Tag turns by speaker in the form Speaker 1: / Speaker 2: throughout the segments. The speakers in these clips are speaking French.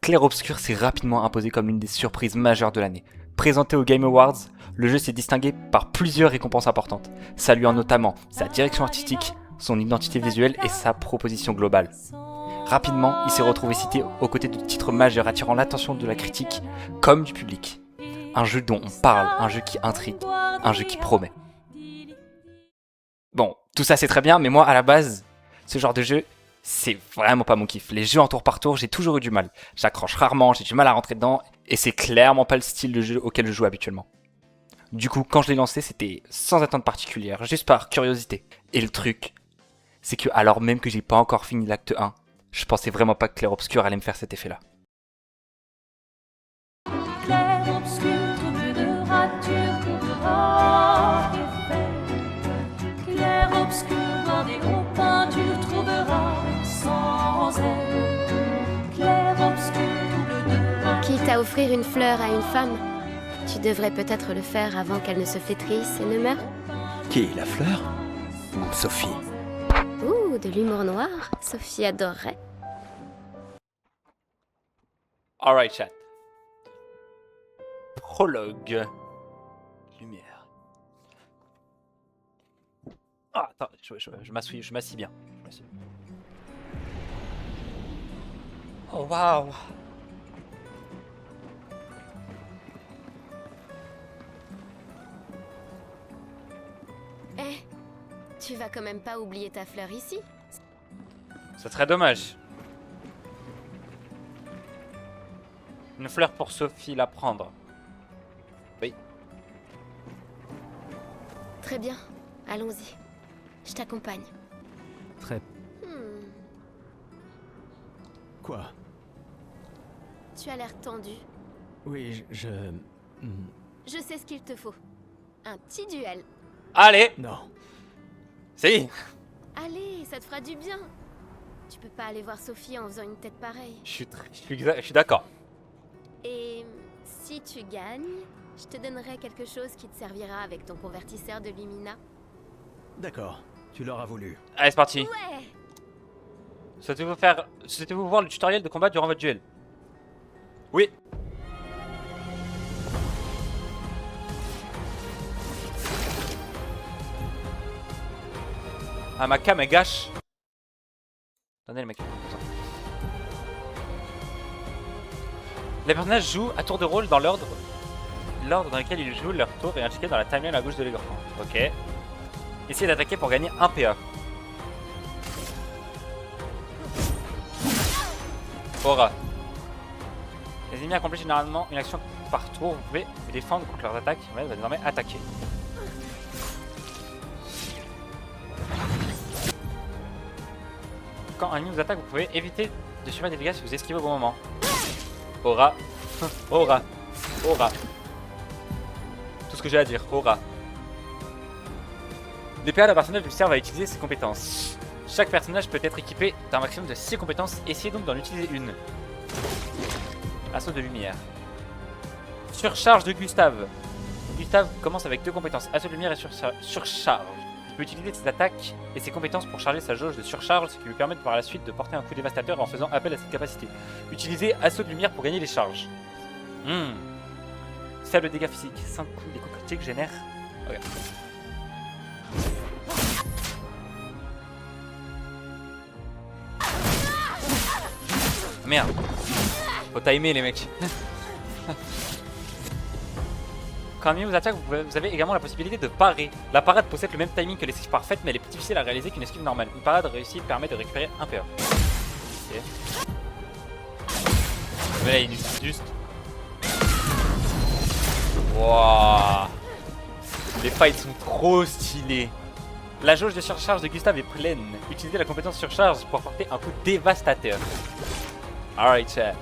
Speaker 1: Clair Obscur s'est rapidement imposé comme l'une des surprises majeures de l'année. Présenté aux Game Awards, le jeu s'est distingué par plusieurs récompenses importantes, saluant notamment sa direction artistique, son identité visuelle et sa proposition globale. Rapidement, il s'est retrouvé cité aux côtés de titres majeurs attirant l'attention de la critique comme du public. Un jeu dont on parle, un jeu qui intrigue, un jeu qui promet. Bon, tout ça c'est très bien, mais moi à la base, ce genre de jeu, c'est vraiment pas mon kiff. Les jeux en tour par tour, j'ai toujours eu du mal. J'accroche rarement, j'ai du mal à rentrer dedans, et c'est clairement pas le style de jeu auquel je joue habituellement. Du coup, quand je l'ai lancé, c'était sans attente particulière, juste par curiosité. Et le truc, c'est que alors même que j'ai pas encore fini l'acte 1, je pensais vraiment pas que Clair Obscur allait me faire cet effet-là.
Speaker 2: Clair obscur, trouble de rature, trouvera effet. Clair obscur, dans des gros peintures, trouvera sans elle. Clair obscur, trouble de rature.
Speaker 3: Quitte à offrir une fleur à une femme, tu devrais peut-être le faire avant qu'elle ne se flétrisse et ne meure.
Speaker 4: Qui, la fleur? Ou Sophie?
Speaker 3: Ouh, de l'humour noir, Sophie adorerait.
Speaker 1: Alright chat. Prologue. Lumière. Ah, attends, je m'assis bien. Oh waouh.
Speaker 3: Eh, tu vas quand même pas oublier ta fleur ici?
Speaker 1: Ça serait dommage. Une fleur pour Sophie, la prendre. Oui.
Speaker 3: Très bien, allons-y. Je t'accompagne.
Speaker 4: Très...
Speaker 3: Hmm,
Speaker 4: Quoi?
Speaker 3: tu as l'air tendu.
Speaker 4: Oui,
Speaker 3: Je sais ce qu'il te faut. Un petit duel.
Speaker 1: Allez.
Speaker 4: Non.
Speaker 1: Si.
Speaker 3: Allez, ça te fera du bien. Tu peux pas aller voir Sophie en faisant une tête pareille.
Speaker 1: Je suis d'accord.
Speaker 3: Et si tu gagnes, je te donnerai quelque chose qui te servira avec ton convertisseur de Lumina.
Speaker 4: D'accord, tu l'auras voulu.
Speaker 1: Allez, c'est parti.
Speaker 3: Ouais.
Speaker 1: Souhaitez-vous voir le tutoriel de combat durant votre duel? Oui. Ah, ma cam elle gâche. Attendez les mecs. Les personnages jouent à tour de rôle dans l'ordre dans lequel ils jouent leur tour est indiqué dans la timeline à gauche de l'écran. Ok. Essayez d'attaquer pour gagner un PA. Aura. Les ennemis accomplissent généralement une action par tour. Vous pouvez vous défendre contre leurs attaques. Ouais, va désormais attaquer. Quand un ennemi vous attaque, vous pouvez éviter de subir des dégâts si vous esquivez au bon moment. Aura. Aura. Aura. Tout ce que j'ai à dire. Aura. Les PA d'un personnage lui servent à utiliser ses compétences. Chaque personnage peut être équipé d'un maximum de 6 compétences. Essayez donc d'en utiliser une. Assaut de lumière. Surcharge de Gustave. Gustave commence avec 2 compétences. Assaut de lumière et surcharge. Il peut utiliser ses attaques et ses compétences pour charger sa jauge de surcharge, ce qui lui permet par la suite de porter un coup dévastateur en faisant appel à cette capacité. Utilisez assaut de lumière pour gagner les charges. Faible dégâts physiques. 5 coups des coups critiques génèrent. Regarde. Merde. Faut timer les mecs. Quand un ennemi vous attaque, vous avez également la possibilité de parer. La parade possède le même timing que l'esquive parfaite, mais elle est plus difficile à réaliser qu'une esquive normale. Une parade réussie permet de récupérer un PA. Ok. Mais là il est juste. Wouah. Les fights sont trop stylés. La jauge de surcharge de Gustave est pleine. Utilisez la compétence surcharge pour porter un coup dévastateur. Alright chat.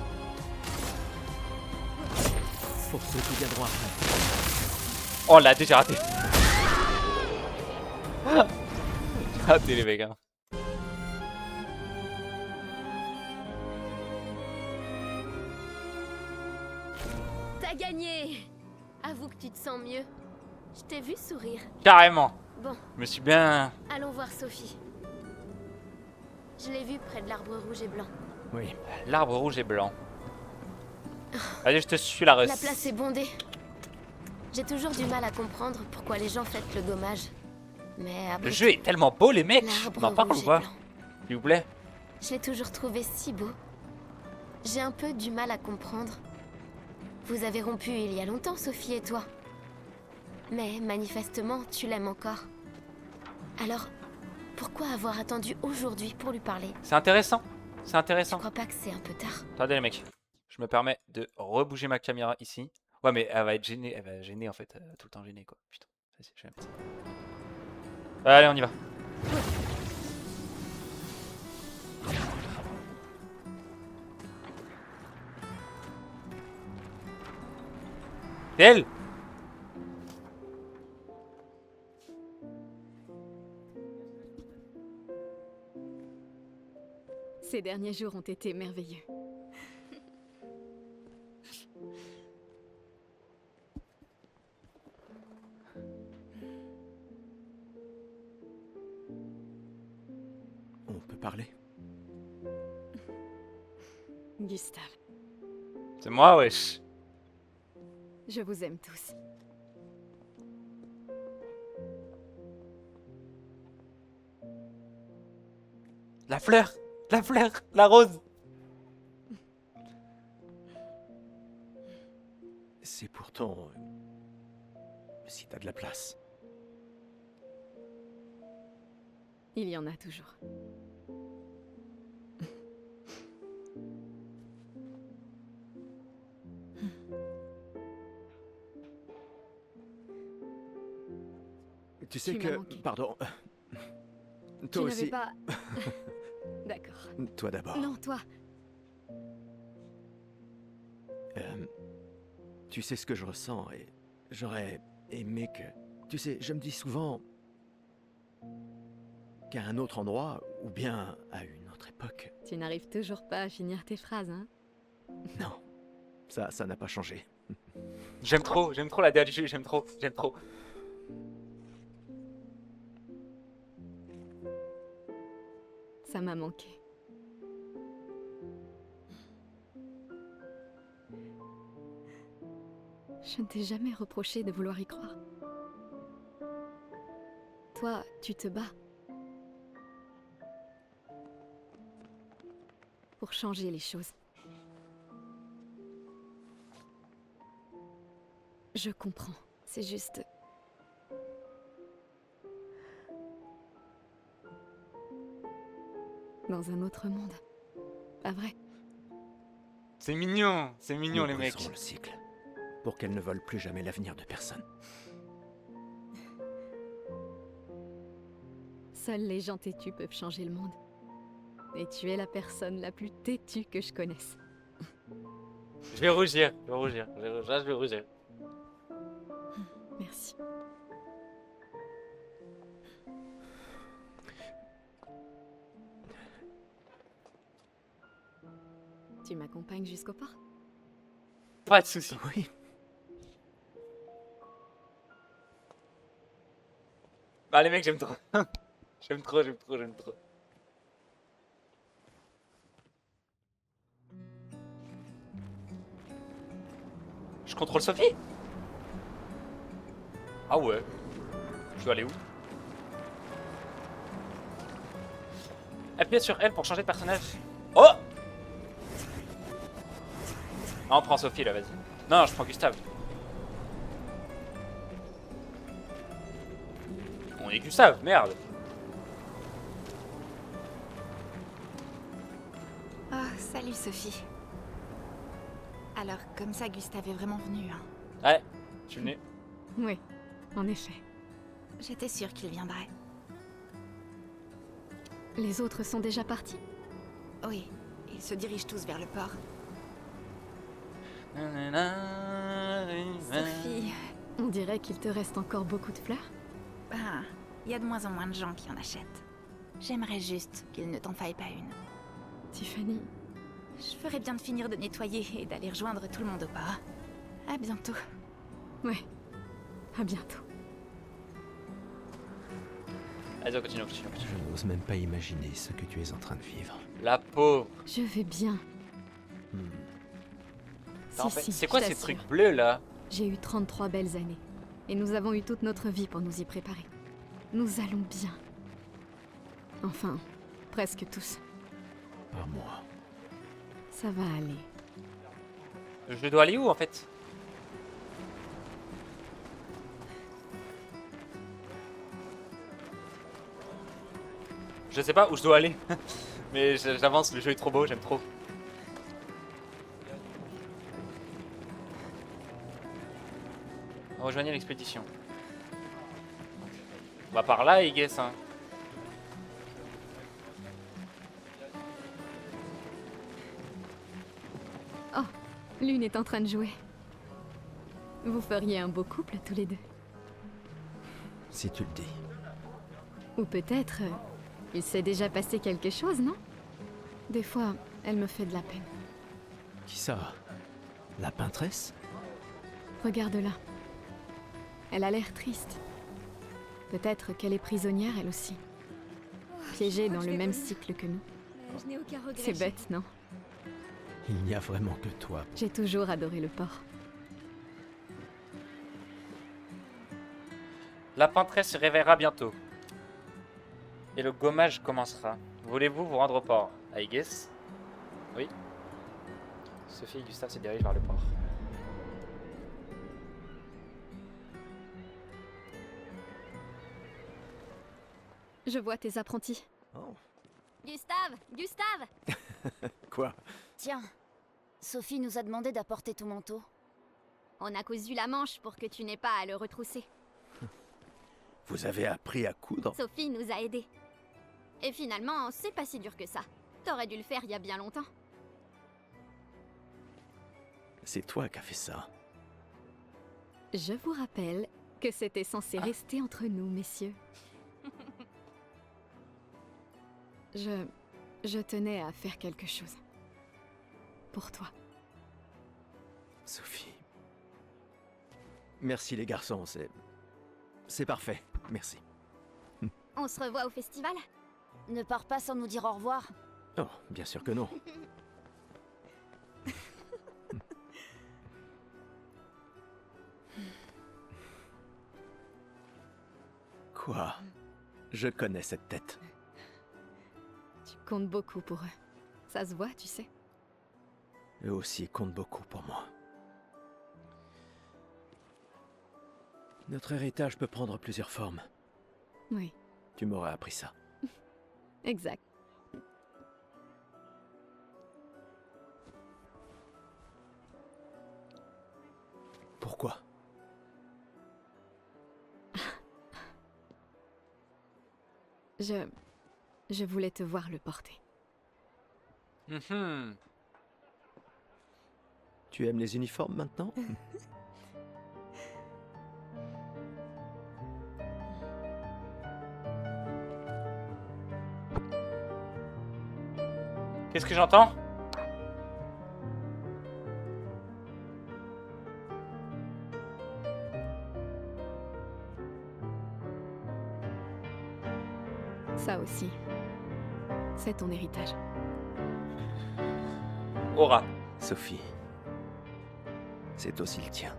Speaker 4: Pour ceux qui viendront après.
Speaker 1: Oh là, déjà raté. Raté les mecs hein.
Speaker 3: T'as gagné. Avoue que tu te sens mieux. Je t'ai vu sourire.
Speaker 1: Carrément.
Speaker 3: Bon,
Speaker 1: Je me suis bien...
Speaker 3: allons voir Sophie. Je l'ai vue près de l'arbre rouge et blanc.
Speaker 4: Oui.
Speaker 1: L'arbre rouge et blanc. Allez, je te suis la Russ.
Speaker 3: La place est bondée. J'ai toujours du mal à comprendre pourquoi les gens fêtent le dommage. Mais après
Speaker 1: Le jeu est tellement beau, les mecs.
Speaker 3: l'arbre
Speaker 1: On en parle
Speaker 3: rouge
Speaker 1: ou
Speaker 3: et
Speaker 1: pas?
Speaker 3: blanc.
Speaker 1: S'il vous plaît.
Speaker 3: Je l'ai toujours trouvé si beau. J'ai un peu du mal à comprendre. Vous avez rompu il y a longtemps, Sophie et toi. Mais manifestement, tu l'aimes encore. Alors, pourquoi avoir attendu aujourd'hui pour lui parler?
Speaker 1: C'est intéressant. C'est
Speaker 3: Tu
Speaker 1: intéressant.
Speaker 3: crois pas que c'est un peu tard?
Speaker 1: Attendez, les mecs. Je me permets de rebouger ma caméra ici. Ouais, mais elle va être gênée. Elle va gêner en fait. Tout le temps gênée, quoi. Putain. Vas-y, je vais mettre ça. Allez, on y va. C'est elle.
Speaker 5: Ces derniers jours ont été merveilleux.
Speaker 4: On peut parler?
Speaker 5: Gustave,
Speaker 1: C'est moi, wesh.
Speaker 5: je vous aime tous.
Speaker 1: La fleur. La fleur. La rose.
Speaker 4: C'est pourtant... si t'as de la place.
Speaker 5: Il y en a toujours.
Speaker 4: Tu sais
Speaker 5: Tu m'as
Speaker 4: que...
Speaker 5: manqué.
Speaker 4: Pardon.
Speaker 5: Tu
Speaker 4: Toi
Speaker 5: n'avais
Speaker 4: aussi.
Speaker 5: pas... D'accord.
Speaker 4: Toi d'abord.
Speaker 5: Non, toi.
Speaker 4: Tu sais ce que je ressens et j'aurais aimé que... Tu sais, je me dis souvent qu'à un autre endroit, ou bien à une autre époque.
Speaker 5: Tu n'arrives toujours pas à finir tes phrases, hein?
Speaker 4: Non, ça n'a pas changé.
Speaker 1: J'aime trop la DA du jeu. J'aime trop.
Speaker 5: Ça m'a manqué. Je ne t'ai jamais reproché de vouloir y croire. Toi, tu te bats. Pour changer les choses. Je comprends. C'est juste... Dans un autre monde. Pas vrai?
Speaker 1: C'est mignon
Speaker 4: Nous
Speaker 1: les mecs.
Speaker 4: briserons le cycle, pour qu'elles ne volent plus jamais l'avenir de personne.
Speaker 5: Seuls les gens têtus peuvent changer le monde. Et tu es la personne la plus têtue que je connaisse.
Speaker 1: Je vais rougir. Je vais rougir.
Speaker 5: Merci. Tu m'accompagnes jusqu'au port?
Speaker 1: Pas de soucis.
Speaker 4: Oui,
Speaker 1: Bah les mecs, j'aime trop. j'aime trop. Je contrôle Sophie? Ah ouais. Je dois aller où? Appuyez sur L pour changer de personnage. Oh! Non, on prend Sophie là, vas-y. Non, je prends Gustave. On est Gustave, merde.
Speaker 6: Oh, salut Sophie. Alors, comme ça, Gustave est vraiment venu, hein.
Speaker 1: Ouais, je suis venu.
Speaker 5: Oui, en effet.
Speaker 6: J'étais sûre qu'il viendrait.
Speaker 5: Les autres sont déjà partis?
Speaker 6: Oui, ils se dirigent tous vers le port. Sophie,
Speaker 5: On dirait qu'il te reste encore beaucoup de fleurs.
Speaker 6: ben, il y a de moins en moins de gens qui en achètent. J'aimerais juste qu'il ne t'en faille pas une.
Speaker 5: Tiffany,
Speaker 6: Je ferais bien de finir de nettoyer et d'aller rejoindre tout le monde au port. À bientôt.
Speaker 5: ouais. À bientôt.
Speaker 1: Allez, on continue.
Speaker 4: je n'ose même pas imaginer ce que tu es en train de vivre.
Speaker 1: La pauvre.
Speaker 5: Je vais bien.
Speaker 1: En fait,
Speaker 5: si,
Speaker 1: c'est
Speaker 5: je
Speaker 1: quoi ces
Speaker 5: t'assure.
Speaker 1: trucs bleus là?
Speaker 5: J'ai eu 33 belles années. Et nous avons eu toute notre vie pour nous y préparer. Nous allons bien. Enfin, presque tous.
Speaker 4: Pas moi.
Speaker 5: Ça va aller.
Speaker 1: Je dois aller où en fait? Je sais pas où je dois aller. Mais j'avance, le jeu est trop beau, j'aime trop. Rejoignez l'expédition. On va par là, I guess. Hein.
Speaker 5: Oh, Lune est en train de jouer. Vous feriez un beau couple tous les deux.
Speaker 4: Si tu le dis.
Speaker 5: Ou peut-être, il s'est déjà passé quelque chose, non? Des fois, elle me fait de la peine.
Speaker 4: Qui ça? La peintresse?
Speaker 5: Regarde-la. Elle a l'air triste. Peut-être qu'elle est prisonnière, elle aussi. Piégée dans le même cycle que nous.
Speaker 7: Je n'ai aucun regret.
Speaker 5: C'est bête, non?
Speaker 4: Il n'y a vraiment que toi.
Speaker 5: J'ai toujours adoré le port.
Speaker 1: La peintresse se réveillera bientôt. Et le gommage commencera. Voulez-vous vous rendre au port? I guess. Oui. Sophie et Gustave se dirigent vers le port.
Speaker 5: Je vois tes apprentis.
Speaker 4: Oh.
Speaker 7: Gustave, Gustave.
Speaker 4: Quoi?
Speaker 7: Tiens, Sophie nous a demandé d'apporter ton manteau. On a cousu la manche pour que tu n'aies pas à le retrousser.
Speaker 4: Vous avez appris à coudre?
Speaker 7: Sophie nous a aidés. Et finalement, c'est pas si dur que ça. T'aurais dû le faire il y a bien longtemps.
Speaker 4: C'est toi qui as fait ça.
Speaker 5: Je vous rappelle que c'était censé rester entre nous, messieurs. Je tenais à faire quelque chose. Pour toi.
Speaker 4: Sophie. Merci les garçons, c'est parfait. Merci.
Speaker 7: On se revoit au festival? Ne pars pas sans nous dire au revoir.
Speaker 4: Oh, bien sûr que non. Quoi? Je connais cette tête.
Speaker 5: Tu comptes beaucoup pour eux. Ça se voit, tu sais.
Speaker 4: Eux aussi comptent beaucoup pour moi. Notre héritage peut prendre plusieurs formes.
Speaker 5: Oui,
Speaker 4: Tu m'aurais appris ça.
Speaker 5: exact.
Speaker 4: Pourquoi?
Speaker 5: Je voulais te voir le porter.
Speaker 1: Mhm.
Speaker 4: Tu aimes les uniformes maintenant?
Speaker 1: Qu'est-ce que j'entends?
Speaker 5: Ça aussi. C'est ton héritage.
Speaker 1: Aura.
Speaker 4: Sophie. C'est aussi le tien.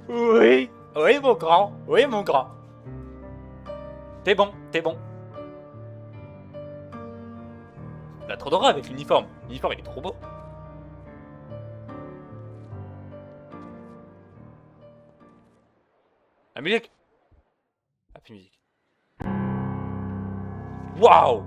Speaker 1: Oui. Oui, mon grand. Oui, mon grand. T'es bon, t'es bon. Il a trop d'aura avec l'uniforme. L'uniforme, il est trop beau. La musique. Ah, plus musique. Waouh.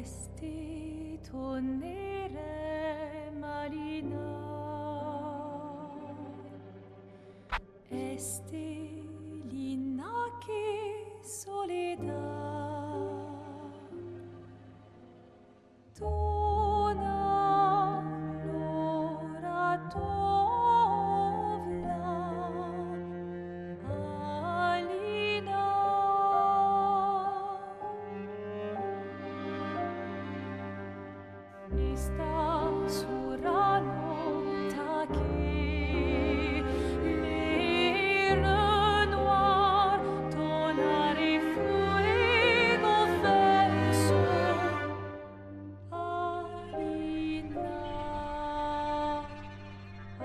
Speaker 2: Esti tonere marina, triste lina che soledad. Tona l'ora tovla, Alina. Esta surano taki, le noir, tonare fuego verso, Alina, ai.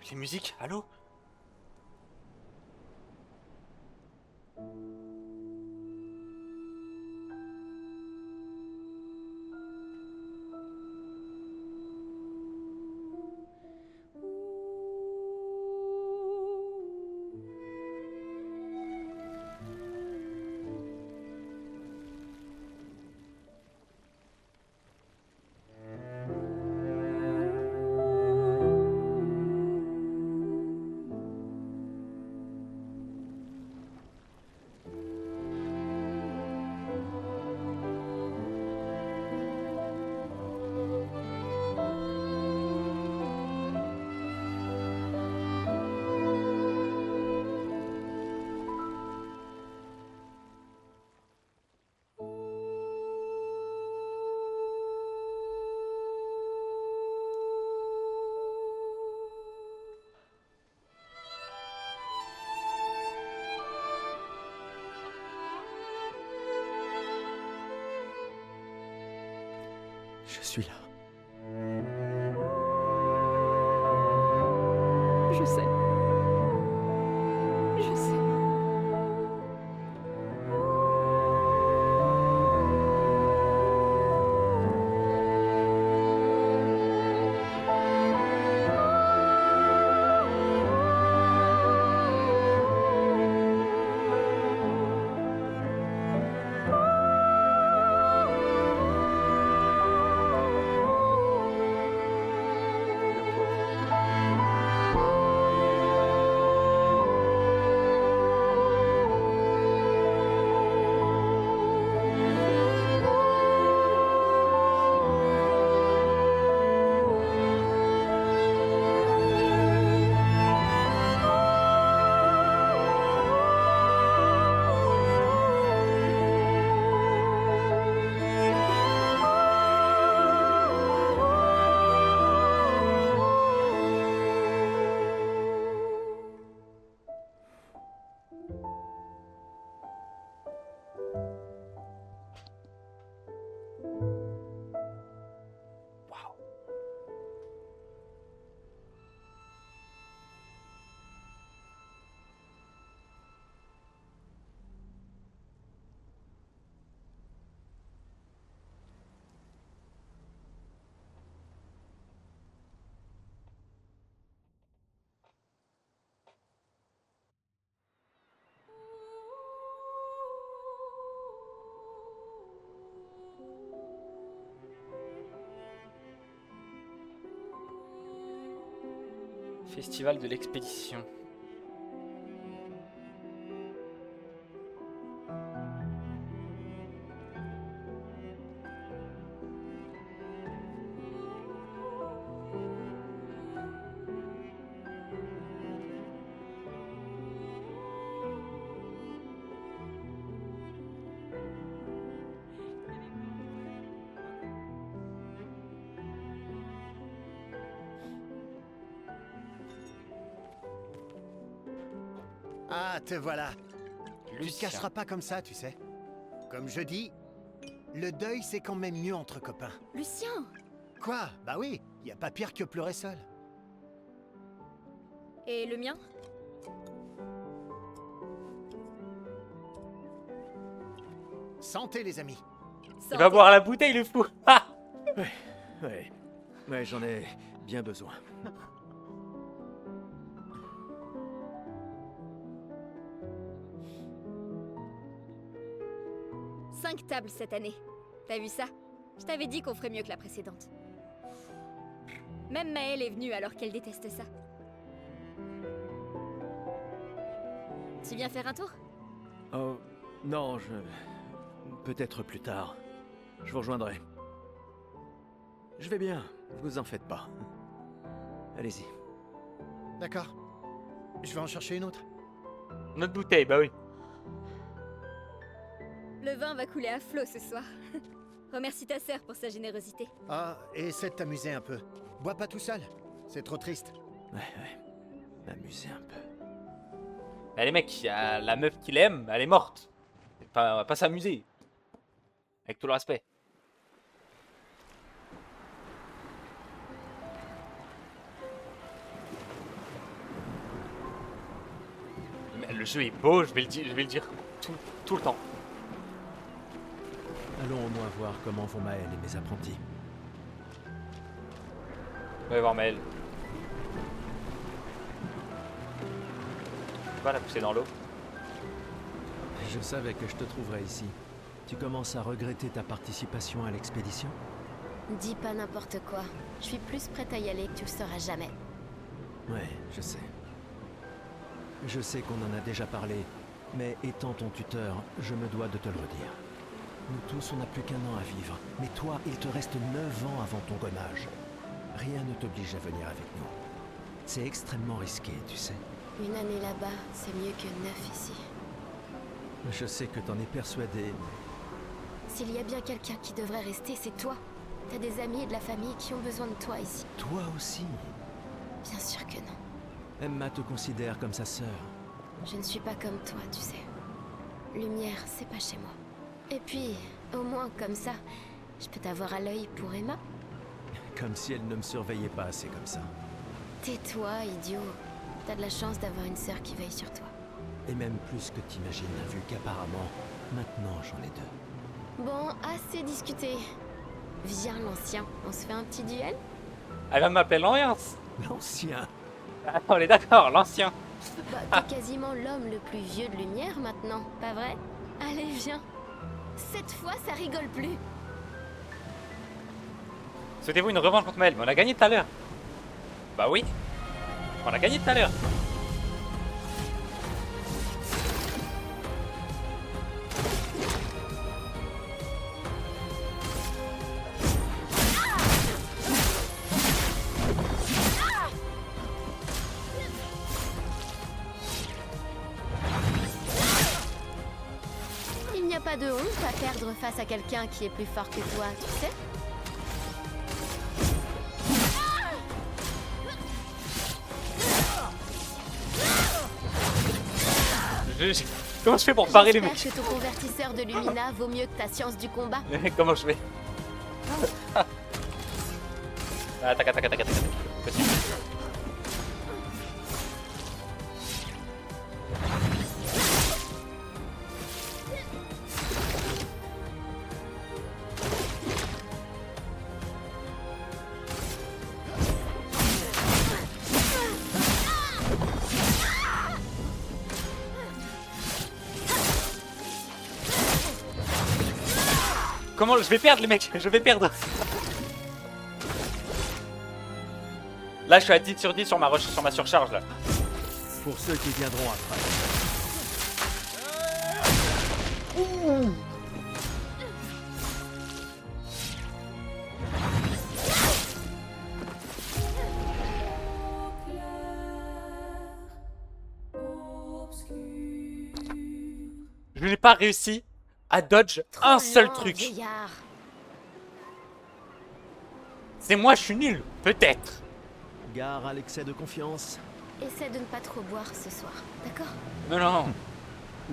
Speaker 1: Les musiques, allô?
Speaker 4: Je suis là.
Speaker 5: Je sais. Je sais.
Speaker 1: Festival de l'expédition.
Speaker 8: Ah, te voilà. Tu te
Speaker 1: Lucien.
Speaker 8: cacheras pas comme ça, tu sais. Comme je dis, le deuil c'est quand même mieux entre copains.
Speaker 7: Lucien!
Speaker 8: Quoi? Bah oui, y a pas pire que pleurer seul.
Speaker 7: Et le mien?
Speaker 8: Santé, les amis.
Speaker 1: Il va boire la bouteille, le fou. Ah
Speaker 4: Ouais, j'en ai bien besoin.
Speaker 7: 5 tables cette année. T'as vu ça? Je t'avais dit qu'on ferait mieux que la précédente. Même Maëlle est venue alors qu'elle déteste ça. Tu viens faire un tour?
Speaker 4: Oh, non, peut-être plus tard. Je vous rejoindrai. Je vais bien, vous en faites pas. Allez-y.
Speaker 8: D'accord. Je vais en chercher une autre.
Speaker 1: Notre bouteille, bah oui.
Speaker 7: Le vin va couler à flot ce soir. Remercie ta sœur pour sa générosité.
Speaker 8: Ah, et essaie de t'amuser un peu. Bois pas tout seul. C'est trop triste.
Speaker 4: Ouais. M'amuser un peu.
Speaker 1: Mais les mecs, y a la meuf qu'il aime, elle est morte. On va pas s'amuser. Avec tout le respect. Mais le jeu est beau, je vais le dire tout le temps.
Speaker 4: Allons au moins voir comment vont Maëlle et mes apprentis.
Speaker 1: On va voir Maëlle. Va la pousser dans l'eau.
Speaker 4: Je savais que je te trouverais ici. Tu commences à regretter ta participation à l'expédition?
Speaker 3: Dis pas n'importe quoi. Je suis plus prête à y aller que tu le seras jamais.
Speaker 4: Ouais, je sais. Je sais qu'on en a déjà parlé, mais étant ton tuteur, je me dois de te le redire. Nous tous, on n'a plus qu'un an à vivre, mais toi, il te reste 9 ans avant ton gommage. Rien ne t'oblige à venir avec nous. C'est extrêmement risqué, tu sais.
Speaker 3: Une année là-bas, c'est mieux que 9 ici.
Speaker 4: Je sais que t'en es persuadé, mais...
Speaker 3: S'il y a bien quelqu'un qui devrait rester, c'est toi. T'as des amis et de la famille qui ont besoin de toi ici.
Speaker 4: Toi aussi.
Speaker 3: Bien sûr que non.
Speaker 4: Emma te considère comme sa sœur.
Speaker 3: Je ne suis pas comme toi, tu sais. Lumière, c'est pas chez moi. Et puis, au moins, comme ça, je peux t'avoir à l'œil pour Emma.
Speaker 4: Comme si elle ne me surveillait pas assez comme ça.
Speaker 3: Tais-toi, idiot. T'as de la chance d'avoir une sœur qui veille sur toi.
Speaker 4: Et même plus que t'imagines, vu qu'apparemment, maintenant j'en ai 2.
Speaker 3: Bon, assez discuté. Viens, l'ancien, on se fait un petit duel?
Speaker 1: Elle va m'appeler l'Alliance.
Speaker 4: L'ancien.
Speaker 1: Ah, on est d'accord, l'ancien.
Speaker 3: Bah, t'es quasiment l'homme le plus vieux de Lumière maintenant, pas vrai? Allez, viens. Cette fois, ça rigole plus.
Speaker 1: Souhaitez-vous une revanche contre Maëlle? Mais on a gagné tout à l'heure. Bah oui. On a gagné tout à l'heure.
Speaker 3: Il n'y a pas de honte à perdre face à quelqu'un qui est plus fort que toi, tu sais?
Speaker 1: Comment je fais pour parer les mecs?
Speaker 3: J'espère que ton convertisseur de Lumina vaut mieux que ta science du combat.
Speaker 1: Comment je fais? Attaque. Petit. Comment je vais perdre les mecs? Je vais perdre. Là je suis à 10 sur 10 sur ma surcharge là.
Speaker 4: Pour ceux qui viendront après.
Speaker 1: Je n'ai pas réussi à dodge un seul
Speaker 3: lent,
Speaker 1: truc.
Speaker 3: vieillard.
Speaker 1: C'est moi, je suis nul, peut-être.
Speaker 4: Gare à l'excès de confiance.
Speaker 3: Essaie de ne pas trop boire ce soir, d'accord?
Speaker 1: Non.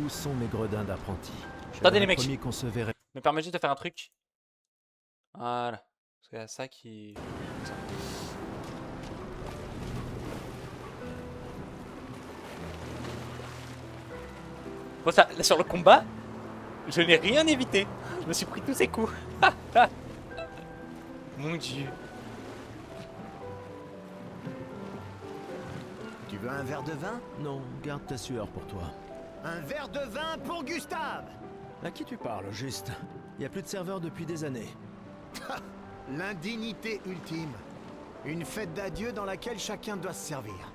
Speaker 4: Où sont mes gredins d'apprentis?
Speaker 1: Attendez, les mecs.
Speaker 4: Promis qu'on se verrait.
Speaker 1: Me permets juste de faire un truc. Voilà. Parce qu'il y a ça qui... Bon, ça, là, sur le combat, Je n'ai rien évité. Je me suis pris tous ces coups. Mon dieu.
Speaker 8: Tu veux un verre de vin?
Speaker 4: Non, garde ta sueur pour toi.
Speaker 8: Un verre de vin pour Gustave!
Speaker 4: À qui tu parles, juste? Y a plus de serveur depuis des années.
Speaker 8: L'indignité ultime. Une fête d'adieu dans laquelle chacun doit se servir.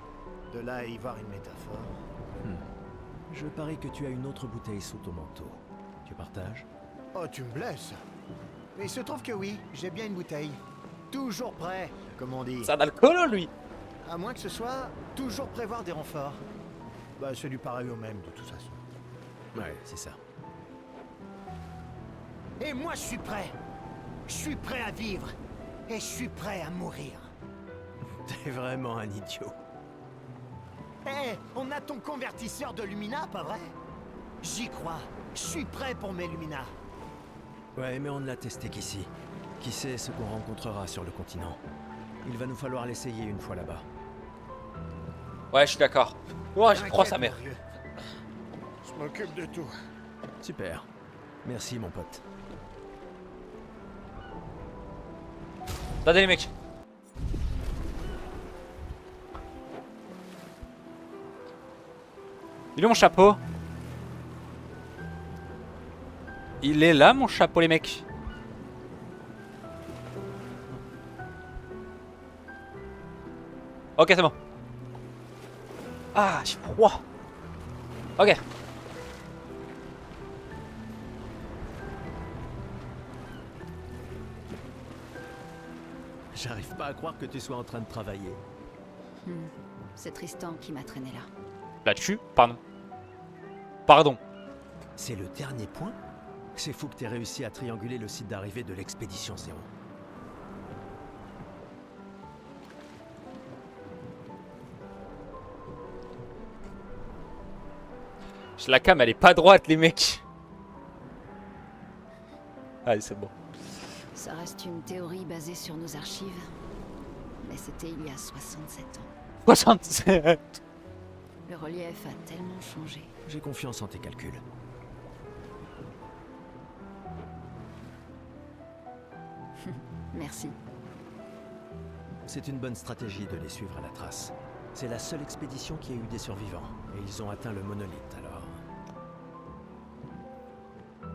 Speaker 8: De là à y voir une métaphore.
Speaker 4: Je parie que tu as une autre bouteille sous ton manteau. Tu partages?
Speaker 8: Oh, tu me blesses. Mais il se trouve que oui, j'ai bien une bouteille. Toujours prêt, comme on dit.
Speaker 1: C'est un alcoolo, lui.
Speaker 8: À moins que ce soit toujours prévoir des renforts. Bah, c'est du pareil au même, de toute façon.
Speaker 4: Ouais, c'est ça.
Speaker 8: Et moi, je suis prêt. Je suis prêt à vivre. Et je suis prêt à mourir.
Speaker 4: T'es vraiment un idiot.
Speaker 8: Hé, on a ton convertisseur de Lumina, pas vrai? J'y crois. Je suis prêt pour mes Lumina.
Speaker 4: Ouais, mais on ne l'a testé qu'ici. Qui sait ce qu'on rencontrera sur le continent? Il va nous falloir l'essayer une fois là-bas.
Speaker 1: Ouais, je suis d'accord. Oh, je crois sa mère.
Speaker 8: T'inquiète, mon vieux. Je m'occupe de tout.
Speaker 4: Super. Merci, mon pote.
Speaker 1: Attendez les mecs. Il est mon chapeau? Il est là mon chapeau les mecs. Ok c'est bon. Ah j'ai froid. Ok.
Speaker 4: J'arrive pas à croire que tu sois en train de travailler.
Speaker 9: C'est Tristan qui m'a traîné là.
Speaker 1: Là-dessus, pardon. Pardon.
Speaker 4: C'est le dernier point? C'est fou que t'aies réussi à trianguler le site d'arrivée de l'expédition 0.
Speaker 1: La cam elle est pas droite les mecs. Allez c'est bon.
Speaker 9: Ça reste une théorie basée sur nos archives. Mais c'était il y a 67 ans.
Speaker 1: 67.
Speaker 9: Le relief a tellement changé.
Speaker 4: J'ai confiance en tes calculs.
Speaker 9: Merci.
Speaker 4: C'est une bonne stratégie de les suivre à la trace. C'est la seule expédition qui a eu des survivants. Et ils ont atteint le monolithe alors.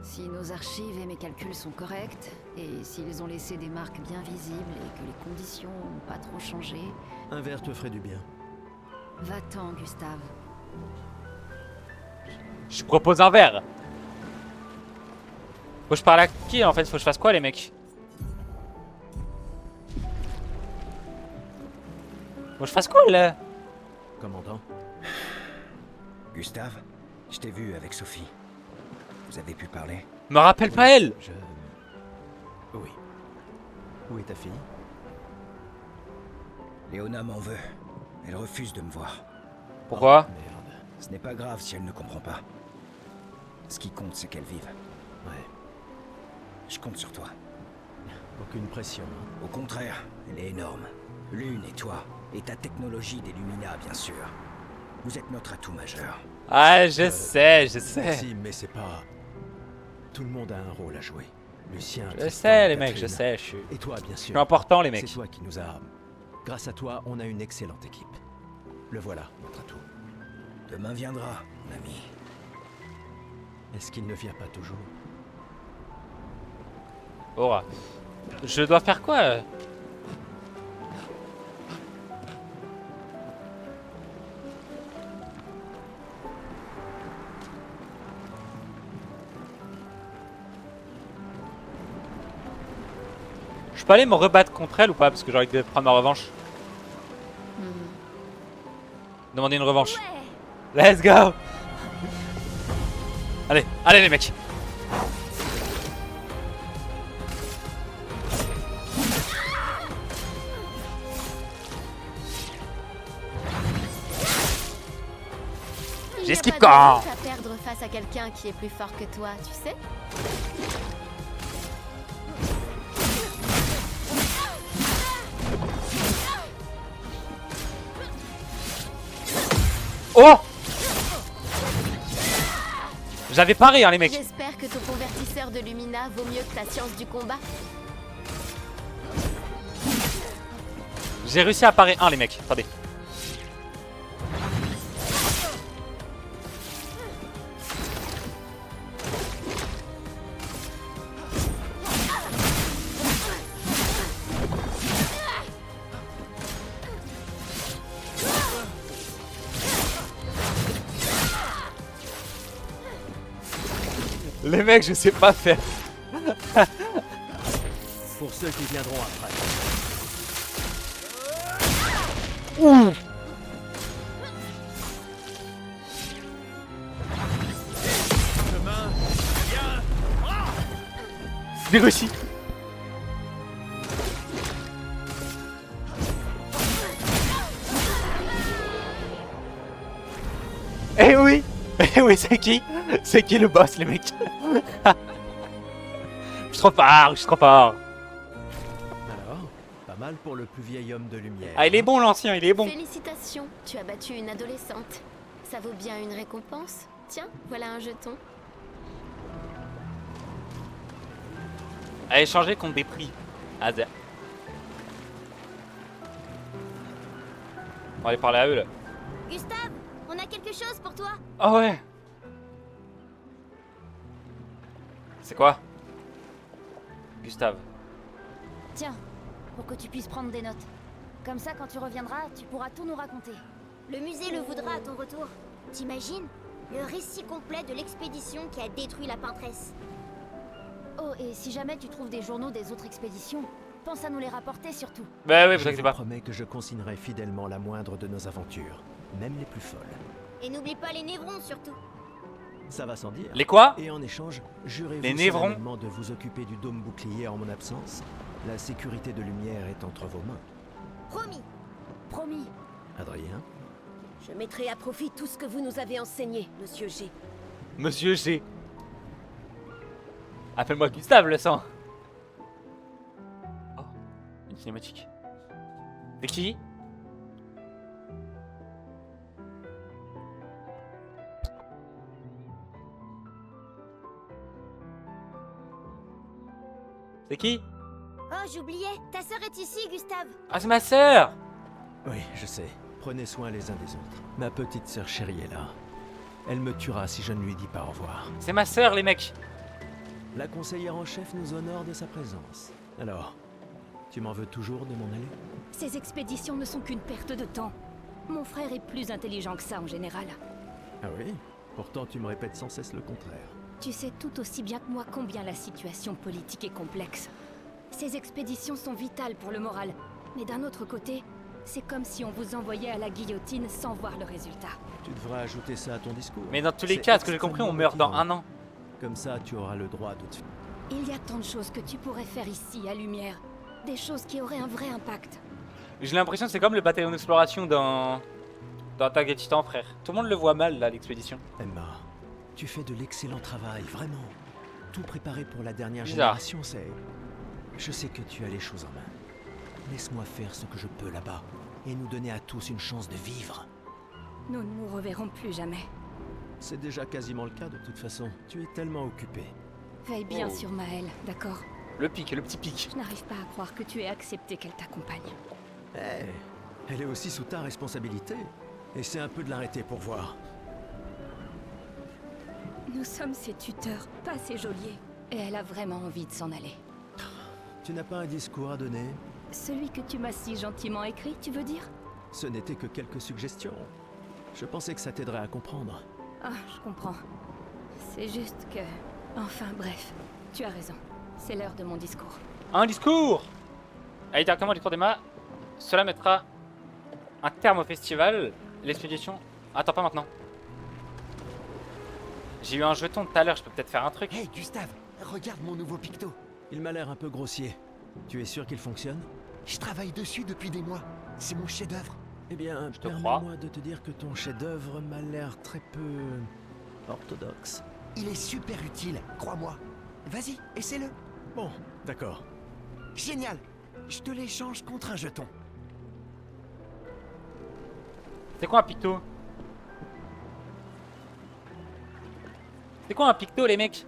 Speaker 9: Si nos archives et mes calculs sont corrects, et s'ils ont laissé des marques bien visibles et que les conditions n'ont pas trop changé...
Speaker 4: Un verre te ferait du bien.
Speaker 9: Va-t'en, Gustave.
Speaker 1: Je propose un verre. Faut que je parle à qui en fait? Faut que je fasse quoi les mecs? Faut que je fasse quoi là?
Speaker 4: Commandant?
Speaker 10: Gustave, je t'ai vu avec Sophie. Vous avez pu parler?
Speaker 1: Me rappelle pas elle.
Speaker 4: Oui. Où est ta fille?
Speaker 10: Léona m'en veut. Elle refuse de me voir.
Speaker 1: Pourquoi?
Speaker 4: Merde.
Speaker 10: Ce n'est pas grave si elle ne comprend pas. Ce qui compte, c'est qu'elle vive.
Speaker 4: Ouais.
Speaker 10: Je compte sur toi.
Speaker 4: Aucune pression.
Speaker 10: Au contraire, elle est énorme. Lune et toi, et ta technologie des Lumina, bien sûr. Vous êtes notre atout majeur.
Speaker 1: Ah je sais, je sais.
Speaker 4: Merci, mais c'est pas... Tout le monde a un rôle à jouer. Lucien,
Speaker 1: Je
Speaker 4: Tristan,
Speaker 1: sais les mecs,
Speaker 4: Catherine.
Speaker 1: je sais, je suis...
Speaker 4: Et toi, bien
Speaker 1: Je
Speaker 4: sûr.
Speaker 1: suis important les mecs.
Speaker 4: C'est toi qui nous a... Grâce à toi, on a une excellente équipe. Le voilà, notre atout.
Speaker 10: Demain viendra, mon ami.
Speaker 4: Est-ce qu'il ne vient pas toujours?
Speaker 1: Aura. Je dois faire quoi? Je peux aller me rebattre contre elle ou pas? Parce que j'ai envie de prendre ma revanche. Demander une revanche. Let's go. Allez, allez les mecs. J'esquive quand.
Speaker 3: à perdre face à quelqu'un qui est plus fort que toi, tu sais?
Speaker 1: Oh! J'avais paré, hein, les mecs.
Speaker 3: J'espère que ton convertisseur de Lumina vaut mieux que ta science du combat.
Speaker 1: J'ai réussi à parer un, les mecs. Attendez. Les mecs, je sais pas faire.
Speaker 4: Pour ceux qui viendront après.
Speaker 1: Ouh. J'ai réussi. Eh oui. Eh oui, c'est qui? C'est qui le boss, les mecs? Je suis trop fort, je suis trop fort.
Speaker 4: Alors, pas mal pour le plus vieil homme de lumière.
Speaker 1: Ah, il est bon l'ancien, il est bon.
Speaker 3: Félicitations, tu as battu une adolescente. Ça vaut bien une récompense. Tiens, voilà un jeton.
Speaker 1: À échanger contre des prix. Hasard. On va aller parler à eux là.
Speaker 3: Gustave, on a quelque chose pour toi.
Speaker 1: Ah ouais. C'est quoi? Gustave.
Speaker 11: Tiens, pour que tu puisses prendre des notes. Comme ça, quand tu reviendras, tu pourras tout nous raconter.
Speaker 12: Le musée le voudra à ton retour. T'imagines? Le récit complet de l'expédition qui a détruit la peintresse.
Speaker 11: Oh, et si jamais tu trouves des journaux des autres expéditions, pense à nous les rapporter surtout.
Speaker 1: Bah ouais, vous
Speaker 4: Je
Speaker 1: inquiétez
Speaker 4: vous
Speaker 1: pas.
Speaker 4: promets que je consignerai fidèlement la moindre de nos aventures, même les plus folles.
Speaker 12: Et n'oublie pas les névrons surtout.
Speaker 4: Ça va sans dire.
Speaker 1: Les quoi?
Speaker 4: Et en échange, jurez-vous
Speaker 1: Les névrons.
Speaker 4: solennellement de vous occuper du dôme bouclier en mon absence. La sécurité de lumière est entre vos mains.
Speaker 12: Promis.
Speaker 11: Promis.
Speaker 4: Adrien?
Speaker 13: Je mettrai à profit tout ce que vous nous avez enseigné, Monsieur G.
Speaker 1: Monsieur G. Appelle-moi Gustave le sang. Oh, une cinématique. C'est qui? C'est qui?
Speaker 12: Oh, j'oubliais. Ta sœur est ici, Gustave.
Speaker 1: Ah, c'est ma sœur.
Speaker 4: Oui, je sais. Prenez soin les uns des autres. Ma petite sœur chérie est là. Elle me tuera si je ne lui dis pas au revoir.
Speaker 1: C'est ma sœur, les mecs.
Speaker 4: La conseillère en chef nous honore de sa présence. Alors, tu m'en veux toujours de m'en aller?
Speaker 13: Ces expéditions ne sont qu'une perte de temps. Mon frère est plus intelligent que ça en général.
Speaker 4: Ah oui? Pourtant tu me répètes sans cesse le contraire.
Speaker 13: Tu sais tout aussi bien que moi combien la situation politique est complexe. Ces expéditions sont vitales pour le moral. Mais d'un autre côté, c'est comme si on vous envoyait à la guillotine sans voir le résultat.
Speaker 4: Tu devras ajouter ça à ton discours.
Speaker 1: Mais dans tous les
Speaker 4: C'est
Speaker 1: cas, ce que j'ai compris, on
Speaker 4: extrêmement
Speaker 1: meurt dans
Speaker 4: motivant.
Speaker 1: un an.
Speaker 4: Comme ça, tu auras le droit de te...
Speaker 13: Il y a tant de choses que tu pourrais faire ici, à Lumière. Des choses qui auraient un vrai impact.
Speaker 1: J'ai l'impression que c'est comme le bataillon d'exploration dans Attaque des Titans, frère. Tout le monde le voit mal, là, l'expédition.
Speaker 4: Emma, tu fais de l'excellent travail, vraiment. Tout préparé pour la dernière
Speaker 1: Bizarre.
Speaker 4: génération, c'est... Je sais que tu as les choses en main. Laisse-moi faire ce que je peux là-bas et nous donner à tous une chance de vivre.
Speaker 13: Nous ne nous reverrons plus jamais.
Speaker 4: C'est déjà quasiment le cas de toute façon. Tu es tellement occupé.
Speaker 13: Veille bien
Speaker 1: Oh.
Speaker 13: sur Maëlle, d'accord?
Speaker 1: Le pic, le petit pic.
Speaker 13: Je n'arrive pas à croire que tu aies accepté qu'elle t'accompagne.
Speaker 4: Eh, elle est aussi sous ta responsabilité. Essaie un peu de l'arrêter pour voir.
Speaker 13: Nous sommes ses tuteurs, pas ses geôliers. Et elle a vraiment envie de s'en aller.
Speaker 4: Tu n'as pas un discours à donner?
Speaker 13: Celui que tu m'as si gentiment écrit, tu veux dire?
Speaker 4: Ce n'était que quelques suggestions. Je pensais que ça t'aiderait à comprendre.
Speaker 13: Ah, je comprends. C'est juste que... Enfin, bref. Tu as raison. C'est l'heure de mon discours.
Speaker 1: Un discours. Allez, directement au discours d'Emma. Cela mettra un terme au festival. L'expédition... Attends, pas maintenant. J'ai eu un jeton tout à l'heure, je peux peut-être faire un truc.
Speaker 8: Hey Gustave, regarde mon nouveau picto.
Speaker 4: Il m'a l'air un peu grossier. Tu es sûr qu'il fonctionne?
Speaker 8: Je travaille dessus depuis des mois. C'est mon chef-d'œuvre.
Speaker 4: Eh bien,
Speaker 1: te crois.
Speaker 4: permets-moi de te dire que ton chef-d'œuvre m'a l'air très peu... orthodoxe.
Speaker 8: Il est super utile, crois-moi. Vas-y, essaie-le.
Speaker 4: Bon, d'accord.
Speaker 8: Génial. Je te l'échange contre un jeton.
Speaker 1: C'est quoi un picto? C'est quoi un picto, les mecs?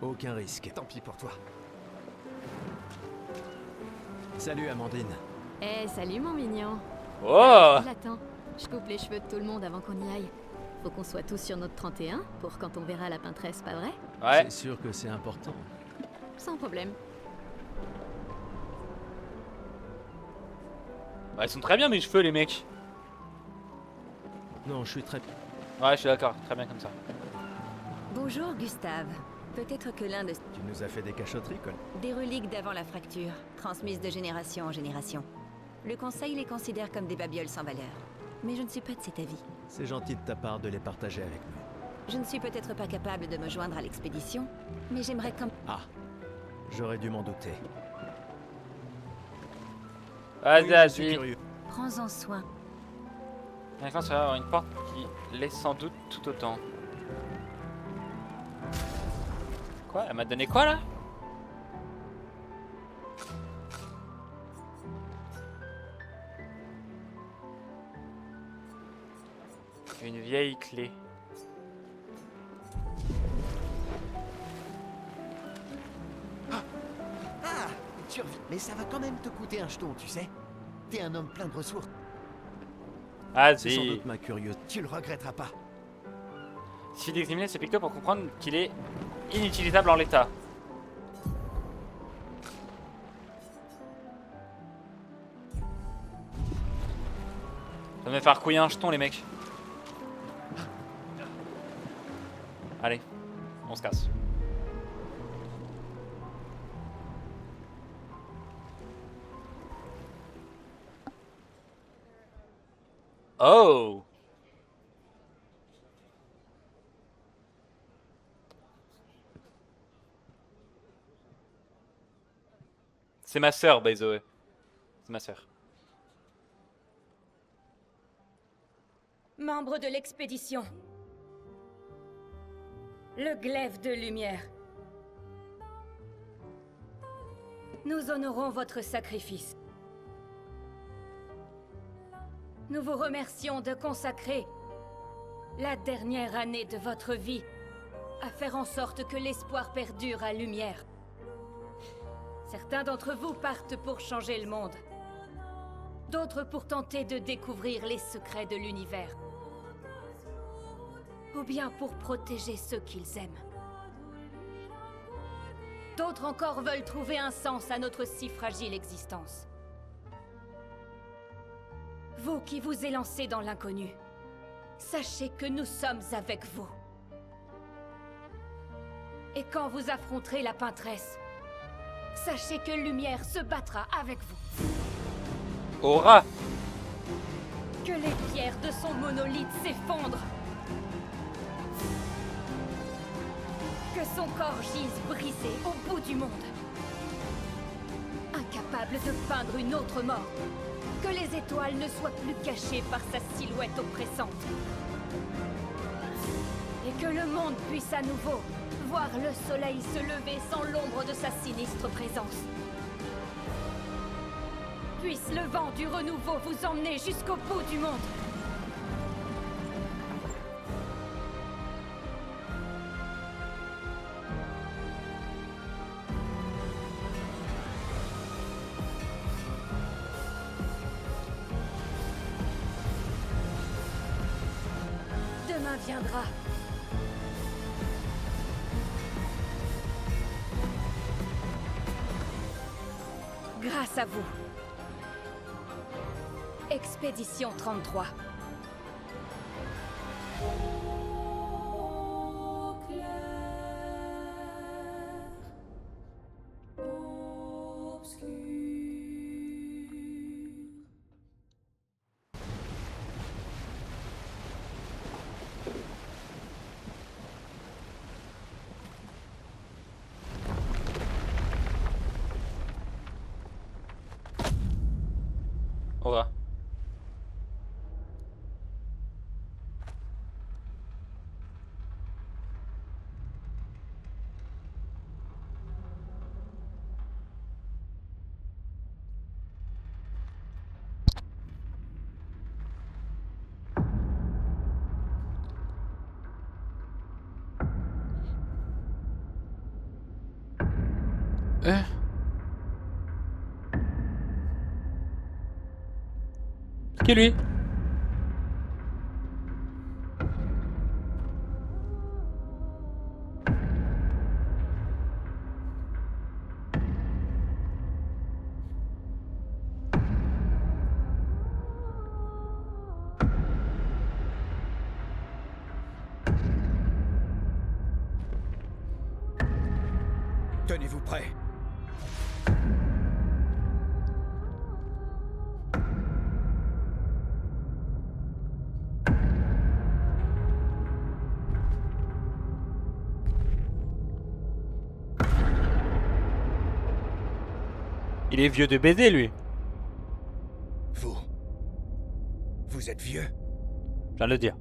Speaker 4: Aucun risque.
Speaker 8: Tant pis pour toi.
Speaker 4: Salut Amandine.
Speaker 5: Eh, salut mon mignon.
Speaker 1: Oh!
Speaker 5: Il attend. Je coupe les cheveux de tout le monde avant qu'on y aille. Faut qu'on soit tous sur notre 31 pour quand on verra la peintresse, pas vrai?
Speaker 1: Ouais.
Speaker 4: C'est sûr que c'est important.
Speaker 5: Sans problème.
Speaker 1: Bah, ils sont très bien mes cheveux, les mecs.
Speaker 4: Non, je suis très...
Speaker 1: Ouais, je suis d'accord, très bien comme ça.
Speaker 13: Bonjour Gustave. Peut-être que l'un de
Speaker 4: Tu nous as fait des cachotteries, Cole.
Speaker 13: des reliques d'avant la fracture, transmises de génération en génération. Le Conseil les considère comme des babioles sans valeur. Mais je ne suis pas de cet avis.
Speaker 4: C'est gentil de ta part de les partager avec nous.
Speaker 13: Je ne suis peut-être pas capable de me joindre à l'expédition, mais j'aimerais comme...
Speaker 4: Ah, j'aurais dû m'en douter.
Speaker 1: Vas-y,
Speaker 4: Oui, je suis
Speaker 1: vas-y.
Speaker 4: curieux.
Speaker 13: Prends-en soin.
Speaker 1: Maintenant, ça va avoir une porte qui laisse sans doute tout autant. Quoi? Elle m'a donné quoi là? Une vieille clé.
Speaker 8: Ah, tu reviens. Mais ça va quand même te coûter un jeton, tu sais. T'es un homme plein de ressources.
Speaker 4: C'est sans
Speaker 1: Vas-y.
Speaker 4: doute ma curiosité.
Speaker 8: Tu le regretteras pas.
Speaker 1: Il suffit d'examiner ce picto pour comprendre qu'il est inutilisable en l'état. Ça va me faire couiller un jeton, les mecs. Allez, on se casse. Oh! C'est ma sœur, by the way. C'est ma sœur.
Speaker 13: Membre de l'expédition. Le glaive de lumière. Nous honorons votre sacrifice. Nous vous remercions de consacrer la dernière année de votre vie à faire en sorte que l'espoir perdure à lumière. Certains d'entre vous partent pour changer le monde. D'autres pour tenter de découvrir les secrets de l'univers. Ou bien pour protéger ceux qu'ils aiment. D'autres encore veulent trouver un sens à notre si fragile existence. Vous qui vous élancez dans l'inconnu, sachez que nous sommes avec vous. Et quand vous affronterez la peintresse, sachez que Lumière se battra avec vous.
Speaker 1: Aura!
Speaker 13: Que les pierres de son monolithe s'effondrent. Que son corps gise brisé au bout du monde. Incapable de peindre une autre mort. Que les étoiles ne soient plus cachées par sa silhouette oppressante. Et que le monde puisse à nouveau voir le soleil se lever sans l'ombre de sa sinistre présence. Puisse le vent du renouveau vous emmener jusqu'au bout du monde. Demain viendra. Grâce à vous. Expédition 33.
Speaker 1: Aura. Qui est lui?
Speaker 10: Tenez-vous prêts.
Speaker 1: Il est vieux de baiser, lui.
Speaker 10: Vous êtes vieux.
Speaker 1: Je viens de le dire.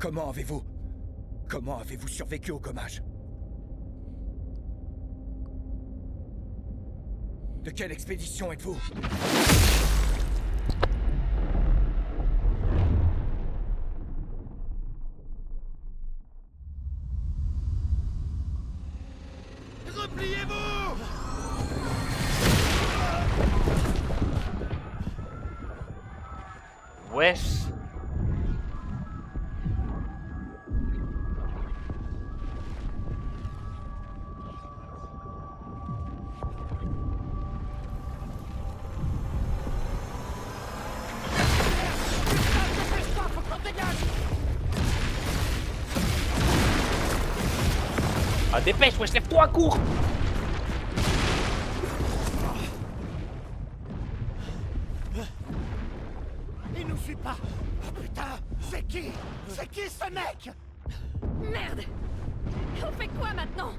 Speaker 10: Comment avez-vous survécu au gommage? De quelle expédition êtes-vous?
Speaker 8: Repliez-vous!
Speaker 1: Wesh. Ah, dépêche, wesh, lève-toi, cours!
Speaker 8: Il nous suit pas! Oh putain! C'est qui? C'est qui ce mec?
Speaker 13: Merde! On fait quoi maintenant?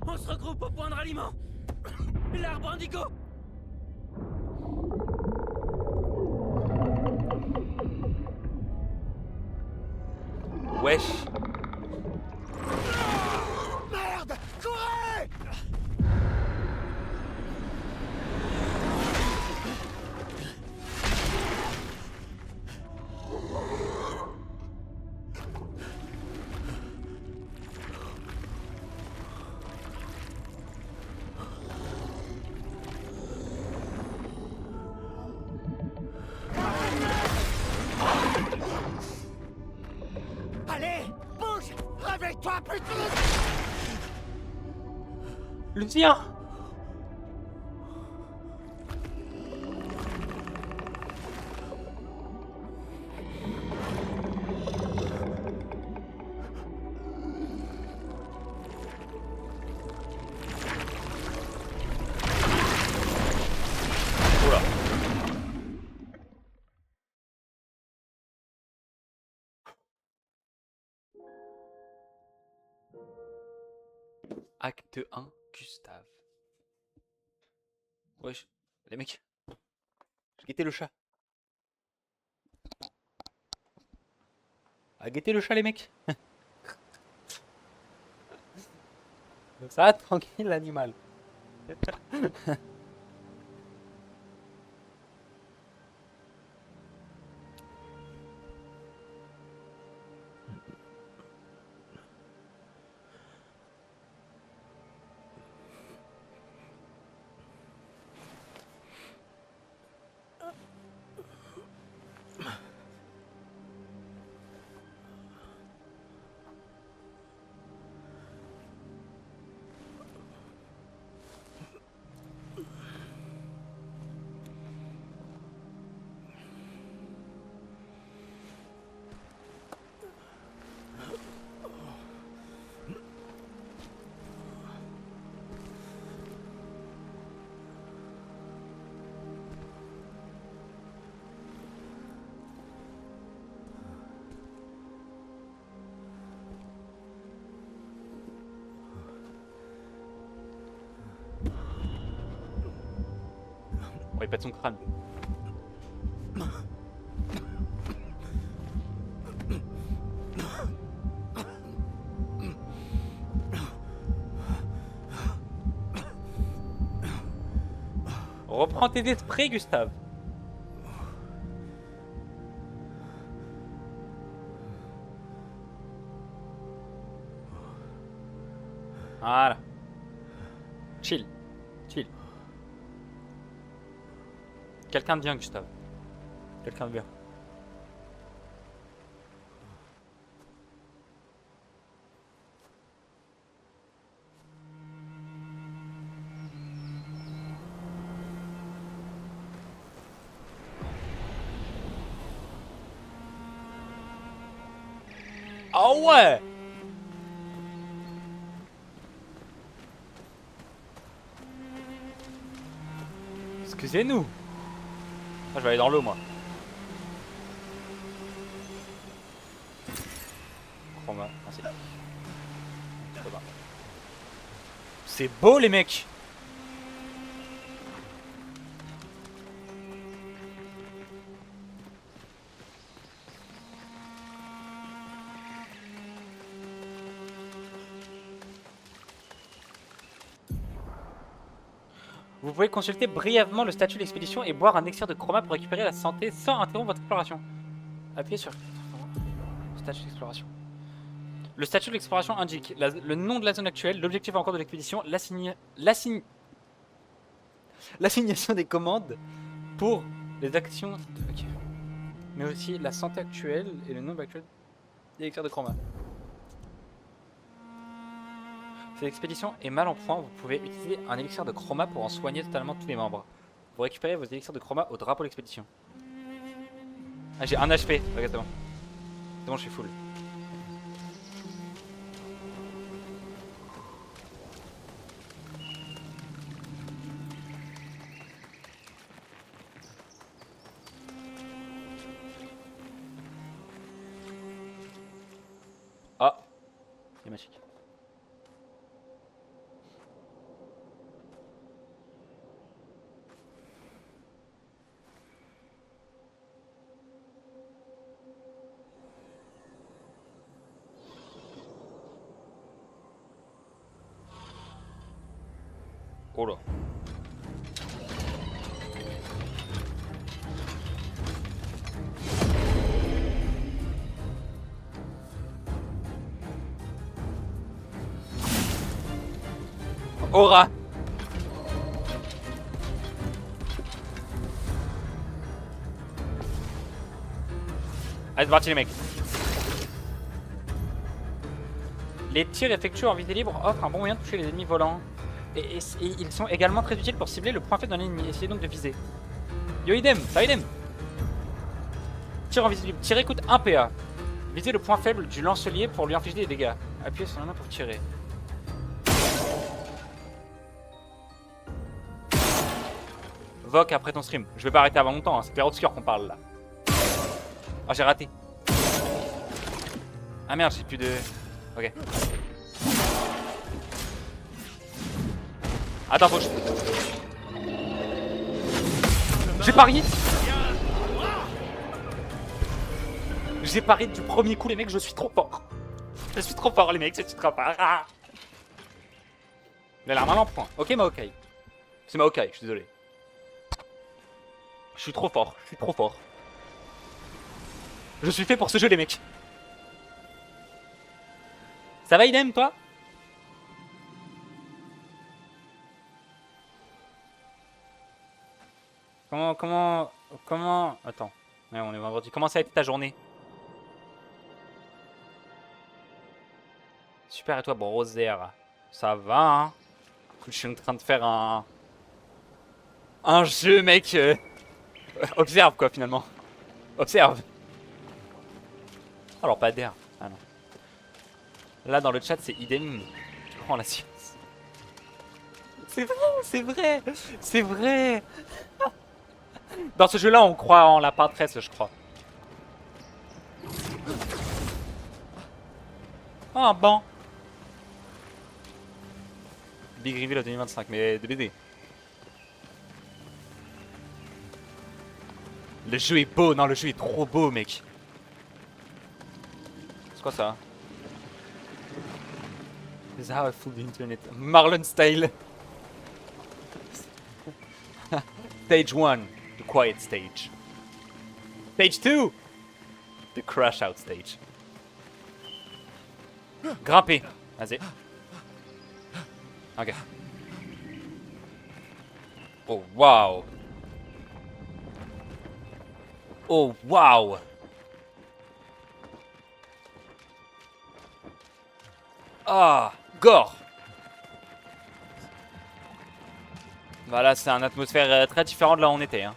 Speaker 14: On se regroupe au point de ralliement. L'arbre indigo.
Speaker 1: Wesh.
Speaker 8: Merde! Courez! Allez! Bouge! Réveille-toi, putain!
Speaker 1: Lucien! Oula. Acte 1, Gustave. Wesh, les mecs. J'ai guetté le chat. Ah, guetter le chat, les mecs. Ça va, tranquille, l'animal. Oh, il pète son crâne. Reprends tes esprits, Gustave. Voilà. Chill. Chill. Quelqu'un de bien, Gustave. Quelqu'un de bien. Ah ouais! Excusez-nous. Ah, je vais aller dans l'eau, moi. Chroma, merci. C'est beau, les mecs. Vous pouvez consulter brièvement le statut de l'expédition et boire un elixir de chroma pour récupérer la santé sans interrompre votre exploration. Appuyez sur statut d'exploration. Le statut de l'exploration indique le nom de la zone actuelle, l'objectif en cours de l'expédition, l'assignation des commandes pour les actions de... Okay. Mais aussi la santé actuelle et le nombre actuel d'élixir de chroma. Si l'expédition est mal en point, vous pouvez utiliser un élixir de chroma pour en soigner totalement tous les membres. Vous récupérez vos élixirs de chroma au drapeau de l'expédition. Ah, j'ai 1 HP, ok, c'est bon. C'est bon, je suis full. Ah, c'est magique. Oh là. Aura. Allez, c'est parti les mecs. Les tirs effectués en visée libre offrent un bon moyen de toucher les ennemis volants. Et ils sont également très utiles pour cibler le point faible d'un ennemi. Essayez donc de viser. Yo idem, ça idem. Tir en visée libre. Tirer coûte 1 PA. Visez le point faible du lancelier pour lui infliger des dégâts. Appuyez sur la main pour tirer. Voc après ton stream. Je vais pas arrêter avant longtemps, hein. C'est Clair Obscur qu'on parle là. Oh, j'ai raté. Ah merde, j'ai plus de... Ok. Attends, faut que je... J'ai parié. J'ai parié du premier coup les mecs, je suis trop fort. Je suis trop fort les mecs, je suis trop fort. Ah. Il a l'air vraiment point. Ok Maokai. C'est Maokai, je suis désolé. Je suis trop fort, je suis trop fort. Je suis fait pour ce jeu les mecs. Ça va idem toi? Comment... Attends. Ouais, on est vendredi. Comment ça a été ta journée? Super, et toi, Brother? Ça va, hein? Écoute, je suis en train de faire un jeu, mec. Observe, quoi, finalement. Observe. Alors, pas d'air. Ah non. Là, dans le chat, c'est idem. Tu prends la science. C'est vrai, c'est vrai. C'est vrai. Dans ce jeu-là, on croit en la peintresse, je crois. Oh, un banc. Big Reveal of 2025, mais de BD. Le jeu est beau, non, le jeu est trop beau, mec. C'est quoi ça? This is how I fooled the internet. Marlon style. Stage 1. The quiet stage. Stage 2. The crash out stage. Grimper. Vas-y. Ok. Oh waouh. Oh waouh. Ah, gore. Voilà, c'est une atmosphère très différente de là où on était. Hein.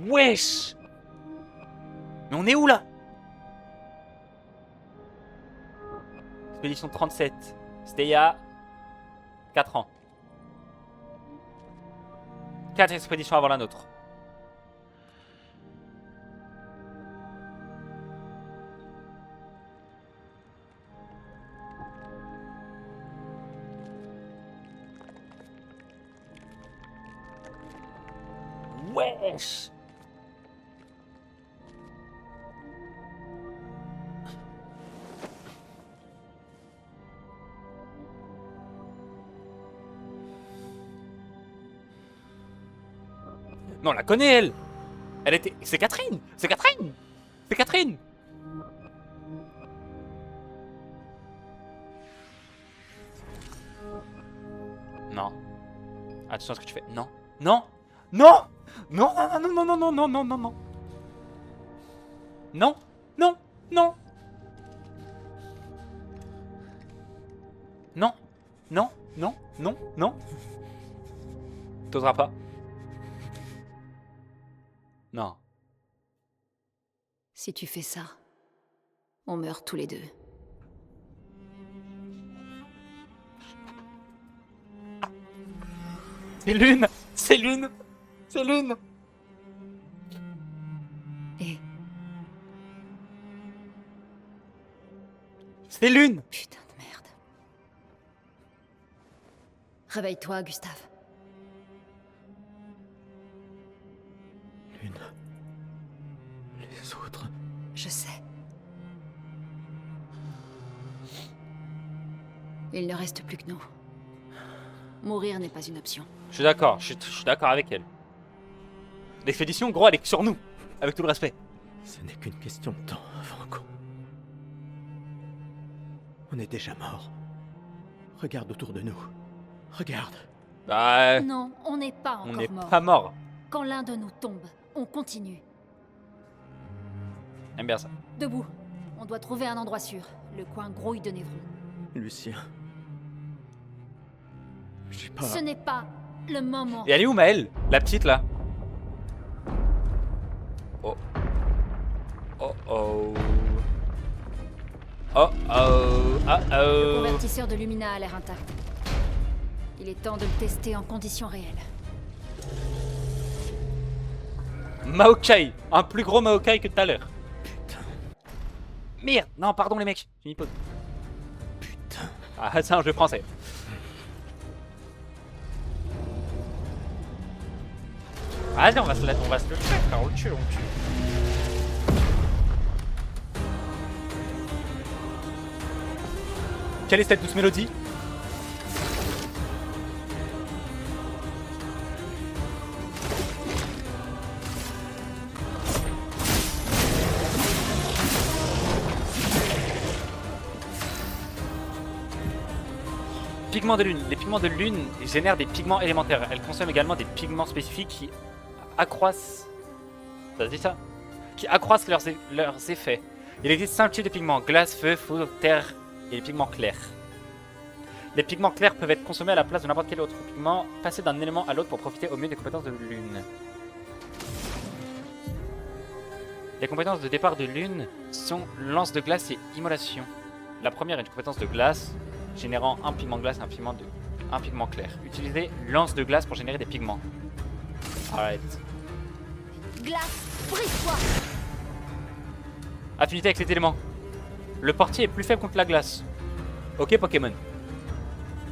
Speaker 1: Wesh! Mais on est où là? Expédition 37. C'était il y a 4 ans. 4 expéditions avant la nôtre. Wesh! Non, on la connaît, elle. Elle était... C'est Catherine. C'est Catherine. C'est Catherine. Non. Attention à ce que tu fais. Non. Non. Non. Non, non, non, non, non, non, non, non, non. Non. Non. Non. Non. Non. Non. Non. Non. T'oseras pas. Non.
Speaker 9: Si tu fais ça, on meurt tous les deux.
Speaker 1: C'est l'une. C'est l'une. C'est l'une.
Speaker 9: Et...
Speaker 1: C'est l'une.
Speaker 9: Putain de merde. Réveille-toi, Gustave.
Speaker 4: Lune. Les autres.
Speaker 9: Je sais. Il ne reste plus que nous. Mourir n'est pas une option.
Speaker 1: Je suis d'accord, je suis d'accord avec elle. L'expédition, gros, elle est sur nous. Avec tout le respect.
Speaker 4: Ce n'est qu'une question de temps avant qu'on... On est déjà mort. Regarde autour de nous. Regarde.
Speaker 1: Bah...
Speaker 13: Non, on n'est pas encore
Speaker 1: on n'est
Speaker 13: mort.
Speaker 1: pas mort.
Speaker 13: Quand l'un de nous tombe, on continue.
Speaker 1: J'aime bien ça.
Speaker 13: Debout. On doit trouver un endroit sûr. Le coin grouille de Névron.
Speaker 4: Lucien. Je sais pas...
Speaker 13: Ce n'est pas le moment.
Speaker 1: Et elle est où, Maëlle? La petite, là? Oh. Oh oh. Oh oh. Oh
Speaker 13: Le
Speaker 1: oh.
Speaker 13: convertisseur de Lumina a l'air intact. Il est temps de le tester en conditions réelles.
Speaker 1: Maokai. Un plus gros Maokai que tout à l'heure. Putain. Merde. Non, pardon les mecs. J'ai mis pause.
Speaker 4: Putain.
Speaker 1: Ah, c'est un jeu français. Vas-y, on va se le tuer, frère, on le tue, Quelle est cette douce mélodie? Pigments de lune. Les pigments de lune génèrent des pigments élémentaires. Elles consomment également des pigments spécifiques qui accroissent... Ça se dit ça? Qui accroissent leurs effets. Il existe 5 types de pigments. Glace, feu, foudre, terre et les pigments clairs. Les pigments clairs peuvent être consommés à la place de n'importe quel autre pigment, passer d'un élément à l'autre pour profiter au mieux des compétences de lune. Les compétences de départ de lune sont lance de glace et immolation. La première est une compétence de glace, générant un pigment de glace et un pigment clair. Utilisez lance de glace pour générer des pigments. Alright.
Speaker 13: Glace, brise-toi!
Speaker 1: Affinité avec cet élément. Le portier est plus faible contre la glace. Ok Pokémon.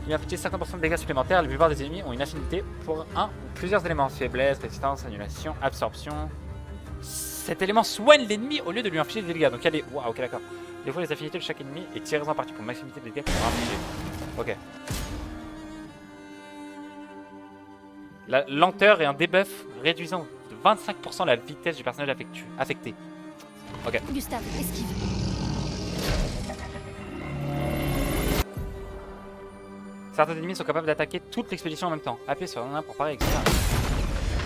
Speaker 1: Il inflige 50% de dégâts supplémentaires. La plupart des ennemis ont une affinité pour un ou plusieurs éléments. Faiblesse, résistance, annulation, absorption. Cet élément soigne l'ennemi au lieu de lui infliger des dégâts. Donc il y a des... Waouh, ok d'accord. Des fois les affinités de chaque ennemi et tirez en partie pour maximiser les dégâts qu'ils vont infliger. Ok. La lenteur et un debuff réduisant 25% la vitesse du personnage affecté. Ok.
Speaker 11: Gustave, esquive.
Speaker 1: Certains ennemis sont capables d'attaquer toute l'expédition en même temps. Appuyez sur un pour parer, etc.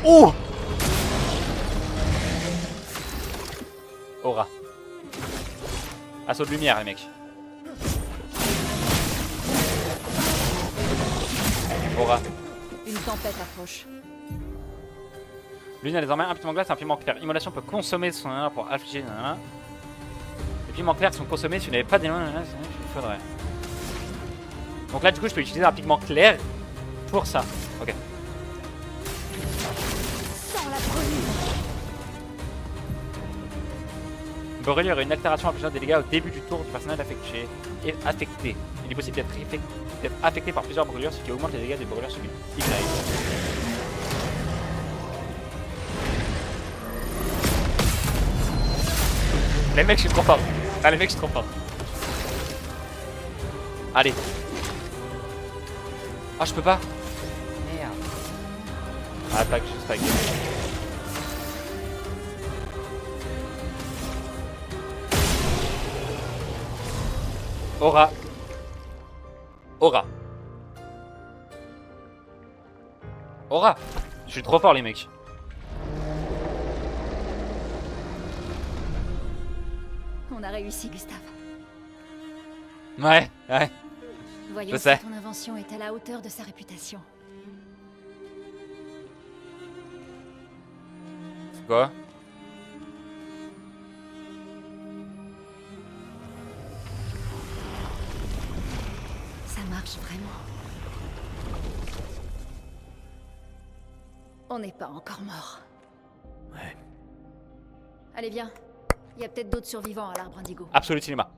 Speaker 1: Oh! Aura. Assaut de lumière, les mecs. Aura.
Speaker 11: Une tempête approche.
Speaker 1: L'une a désormais un pigment glace et un pigment clair. Immolation peut consommer son mana pour affliger. Nanana. Les pigments clairs sont consommés si vous n'avez pas d'éléments. Il faudrait. Donc là, du coup, je peux utiliser un pigment clair pour ça. Ok.
Speaker 11: Sans la brûlure.
Speaker 1: Brûlure est une altération infligeant des dégâts au début du tour du personnage affecté. Il est possible d'être affecté par plusieurs brûlures, ce qui augmente les dégâts des brûlures subies. Les mecs, je suis trop fort. Ah, les mecs, je suis trop fort. Allez. Ah, je peux pas. Merde. Attaque juste avec. Aura. Aura. Aura. Je suis trop fort, les mecs.
Speaker 11: On a réussi, Gustave.
Speaker 1: Ouais.
Speaker 11: Voyons
Speaker 1: Je sais.
Speaker 11: si ton invention est à la hauteur de sa réputation.
Speaker 1: C'est quoi?
Speaker 11: Ça marche vraiment. On n'est pas encore mort.
Speaker 4: Ouais.
Speaker 11: Allez, viens. Il y a peut-être d'autres survivants à l'arbre indigo.
Speaker 1: Absolute cinéma.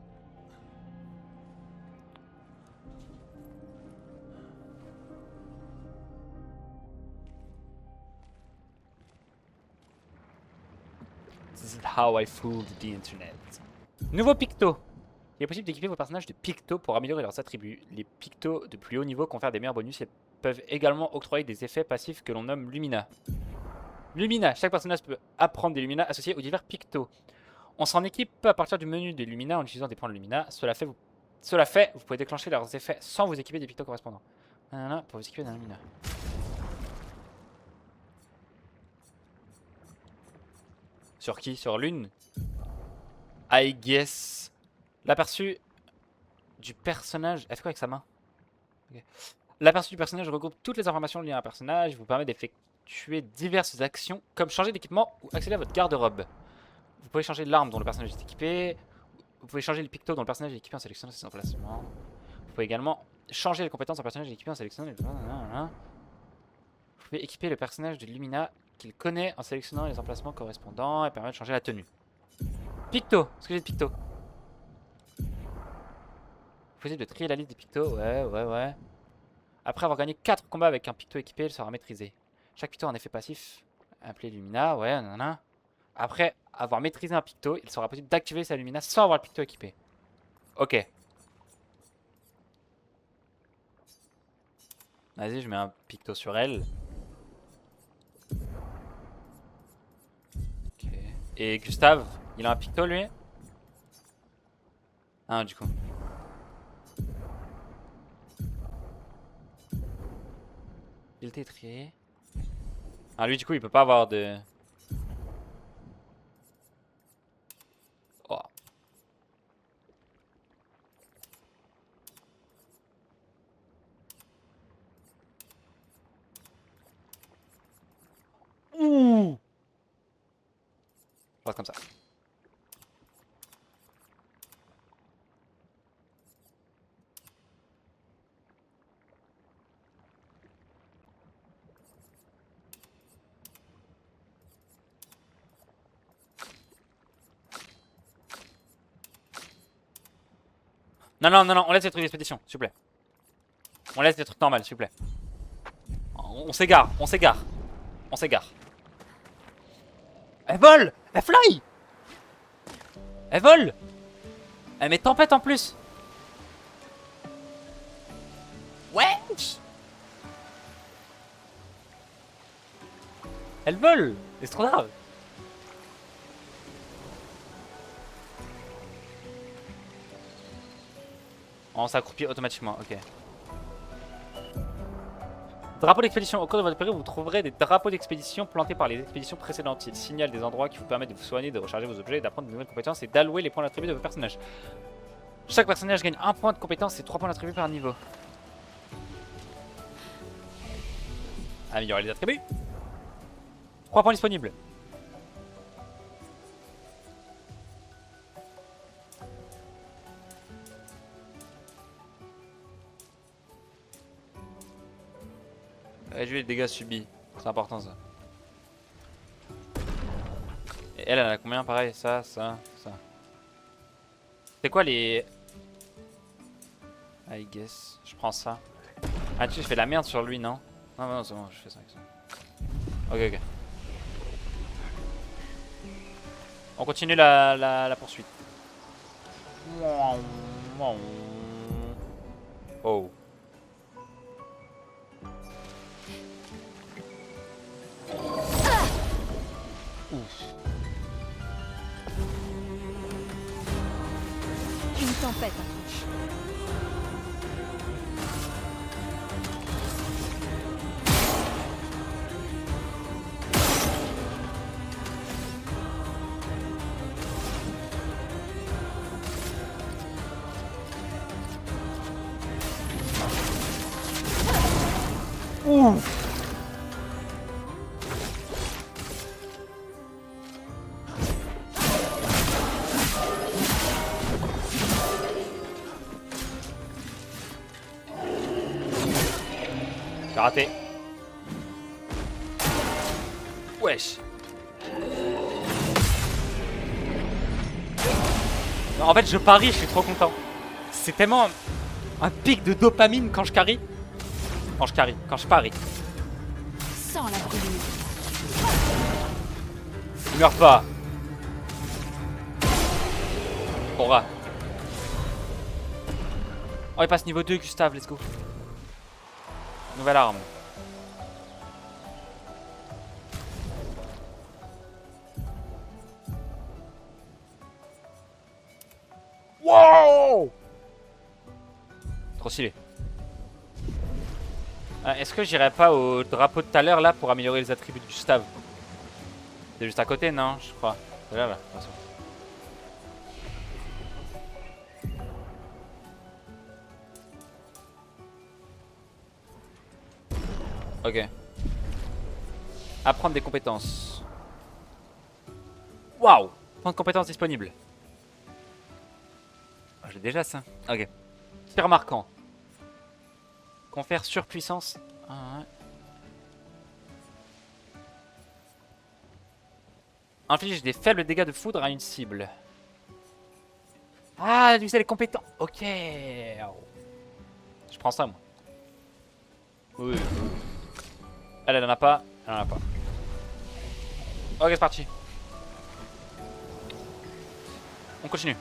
Speaker 1: This is how I fooled the internet. Nouveau picto. Il est possible d'équiper vos personnages de picto pour améliorer leurs attributs. Les pictos de plus haut niveau confèrent des meilleurs bonus et peuvent également octroyer des effets passifs que l'on nomme Lumina. Lumina. Chaque personnage peut apprendre des Lumina associés aux divers pictos. On s'en équipe à partir du menu des Lumina en utilisant des points de Lumina. Cela fait, vous pouvez déclencher leurs effets sans vous équiper des pictos correspondants. Pour vous équiper d'un Lumina. Sur qui? Sur l'une? I guess. L'aperçu du personnage. Elle fait quoi avec sa main? Okay. L'aperçu du personnage regroupe toutes les informations liées à un personnage. Vous permet d'effectuer diverses actions comme changer d'équipement ou accéder à votre garde-robe. Vous pouvez changer l'arme dont le personnage est équipé. Vous pouvez changer le picto dont le personnage est équipé en sélectionnant ses emplacements. Vous pouvez également changer les compétences d'un personnage équipé en sélectionnant les... Vous pouvez équiper le personnage de Lumina qu'il connaît en sélectionnant les emplacements correspondants et permet de changer la tenue. Picto. Est-ce que j'ai de picto? Possible de trier la liste des pictos. Ouais. Après avoir gagné 4 combats avec un picto équipé, il sera maîtrisé. Chaque picto a un effet passif appelé Lumina. Ouais, nanana. Après avoir maîtrisé un picto, il sera possible d'activer sa Lumina sans avoir le picto équipé. Ok. Vas-y, je mets un picto sur elle. Ok. Et Gustave, il a un picto lui? Ah, du coup. Il était trié. Ah, lui, du coup, il peut pas avoir de... Oh. Ouh. On va comme ça. Non, on laisse les trucs d'expédition, s'il vous plaît. On laisse les trucs normaux, s'il vous plaît. On s'égare. Elle vole! Elle fly! Elle vole! Elle met tempête en plus! Wesh! Elle vole! C'est trop grave. On s'accroupit automatiquement, ok. Drapeau d'expédition. Au cours de votre période, vous trouverez des drapeaux d'expédition plantés par les expéditions précédentes. Ils signalent des endroits qui vous permettent de vous soigner, de recharger vos objets, d'apprendre de nouvelles compétences et d'allouer les points d'attribut de vos personnages. Chaque personnage gagne 1 point de compétence et 3 points d'attribut par niveau. Améliorer les attributs. 3 points disponibles. Réduire les dégâts subis. C'est important ça. Et elle a combien pareil? Ça. C'est quoi les... I guess. Je prends ça. Ah tu sais, je fais la merde sur lui, non? Non, c'est bon, je fais ça avec ça. Ok. On continue la poursuite. Oh. Ouf.
Speaker 13: Une tempête approche.
Speaker 1: Ouf. J'ai raté. Wesh. Non, en fait, je parie, je suis trop content. C'est tellement un pic de dopamine quand je carry. Quand je parie.
Speaker 13: Sans la brûlure.
Speaker 1: Il meurt pas. Aura. Oh, il passe niveau 2, Gustave, let's go. Nouvelle arme. Wow! Trop stylé. Est-ce que j'irai pas au drapeau de tout à l'heure là pour améliorer les attributs de Gustave? C'est juste à côté, non? Je crois. C'est là, de toute façon. Ok. Apprendre des compétences. Waouh! Point de compétences disponible. Oh, j'ai déjà ça. Ok. Tir marquant. Confère surpuissance. Ah, ouais. Inflige des faibles dégâts de foudre à une cible. Ah, lui c'est les compétences. Ok. Je prends ça moi. Oui. Elle en a pas. Elle en a pas. Ok, c'est parti. On continue.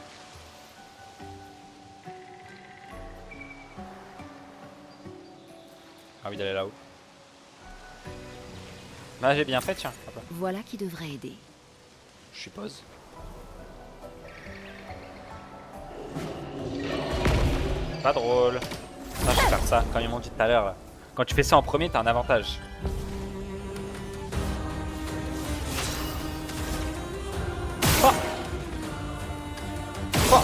Speaker 1: Ah oui, d'aller là-haut. Bah j'ai bien fait, tiens. Hop là.
Speaker 9: Voilà qui devrait aider.
Speaker 1: Je suppose. Pas drôle. Ah, je vais faire ça, comme ils m'ont dit tout à l'heure. Quand tu fais ça en premier, t'as un avantage. Oh, oh.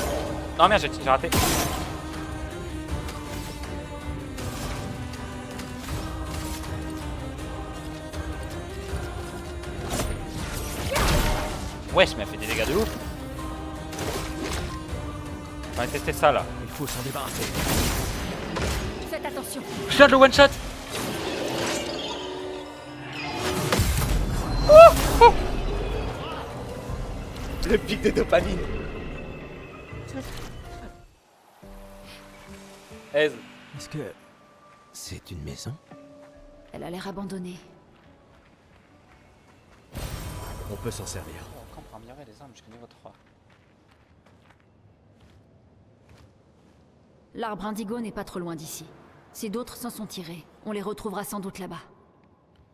Speaker 1: Non merde, j'ai raté. Wesh, mais elle fait des dégâts de ouf. On va tester ça là.
Speaker 4: Il faut s'en débarrasser.
Speaker 13: Faites attention.
Speaker 1: Je viens de le one shot. Le pic de dopamine. Aise.
Speaker 4: Est-ce que c'est une maison?
Speaker 9: Elle a l'air abandonnée.
Speaker 4: On peut s'en servir.
Speaker 1: Quand pour améliorer les armes jusqu'au niveau 3.
Speaker 9: L'arbre indigo n'est pas trop loin d'ici. Si d'autres s'en sont tirés, on les retrouvera sans doute là-bas.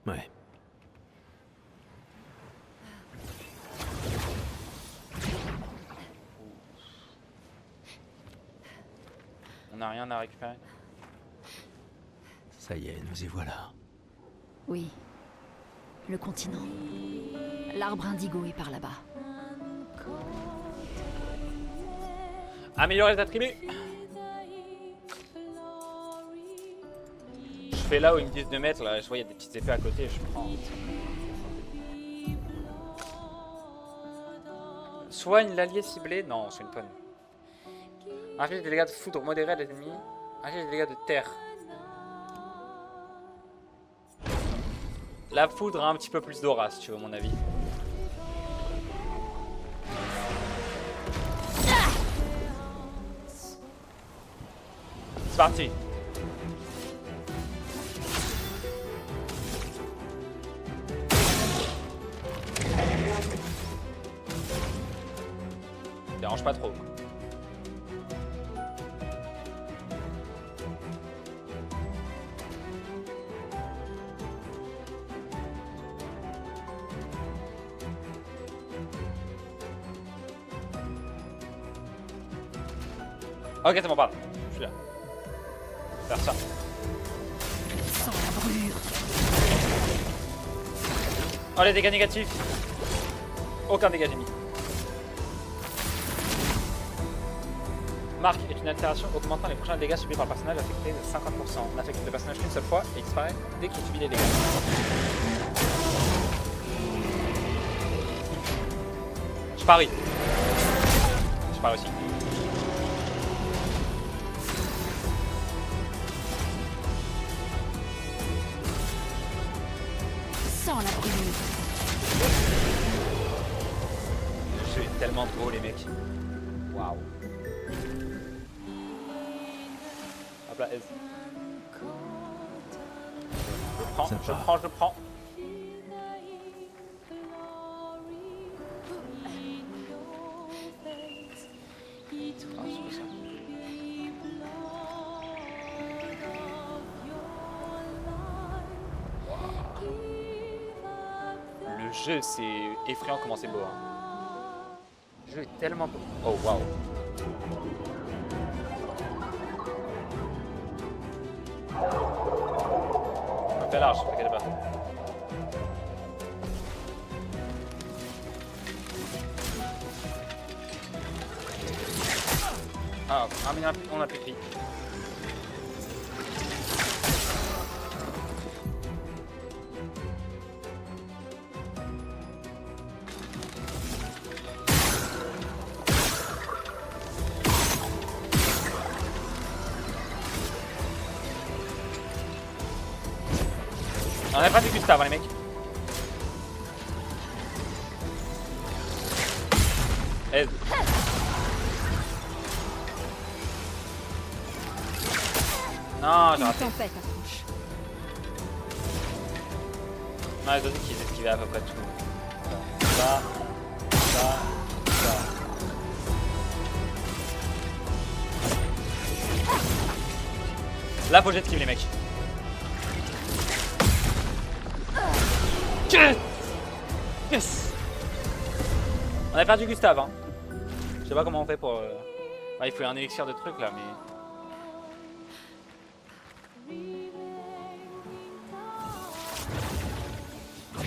Speaker 4: Ouais.
Speaker 1: On n'a rien à récupérer.
Speaker 4: Ça y est, nous y voilà.
Speaker 9: Oui. Le continent. L'arbre indigo est par là-bas.
Speaker 1: Améliorer les attributs. Je fais là où ils me disent de mettre, là, je vois il y a des petits effets à côté, je prends. Soigne l'allié ciblé. Non, on soigne pas. Inflige des dégâts de foudre modérés à des ennemis. Inflige des dégâts de terre. La foudre a un petit peu plus d'aura, si tu veux, mon avis. C'est parti. Dérange pas trop. Ok, c'est bon, pardon. Je suis là. Faire ça.
Speaker 9: Sans la brûlure.
Speaker 1: Oh, les dégâts négatifs. Aucun dégât j'ai mis. Marque est une altération augmentant les prochains dégâts subis par le personnage affecté de 50%. N'affecte le personnage qu'une seule fois et disparaît dès qu'il subit les dégâts. Je parie. Je parie aussi.
Speaker 9: Sans la brûlure.
Speaker 1: Le jeu est tellement beau, les mecs. Waouh. Hop là, aise. Je prends. Le jeu, c'est effrayant comment c'est beau. Hein. Le jeu est tellement beau. Oh waouh. On fait large, t'inquiète pas. Ah, mais on a plus de vie. On a pas vu Gustave, hein, les mecs. Aide. Non, j'ai raté. Non, les autres qui esquivaient à peu près tout. Ça. Là, faut que j'esquive, les mecs. Yes. On a perdu Gustave, hein. Je sais pas comment on fait pour... il faut un élixir de trucs là, mais...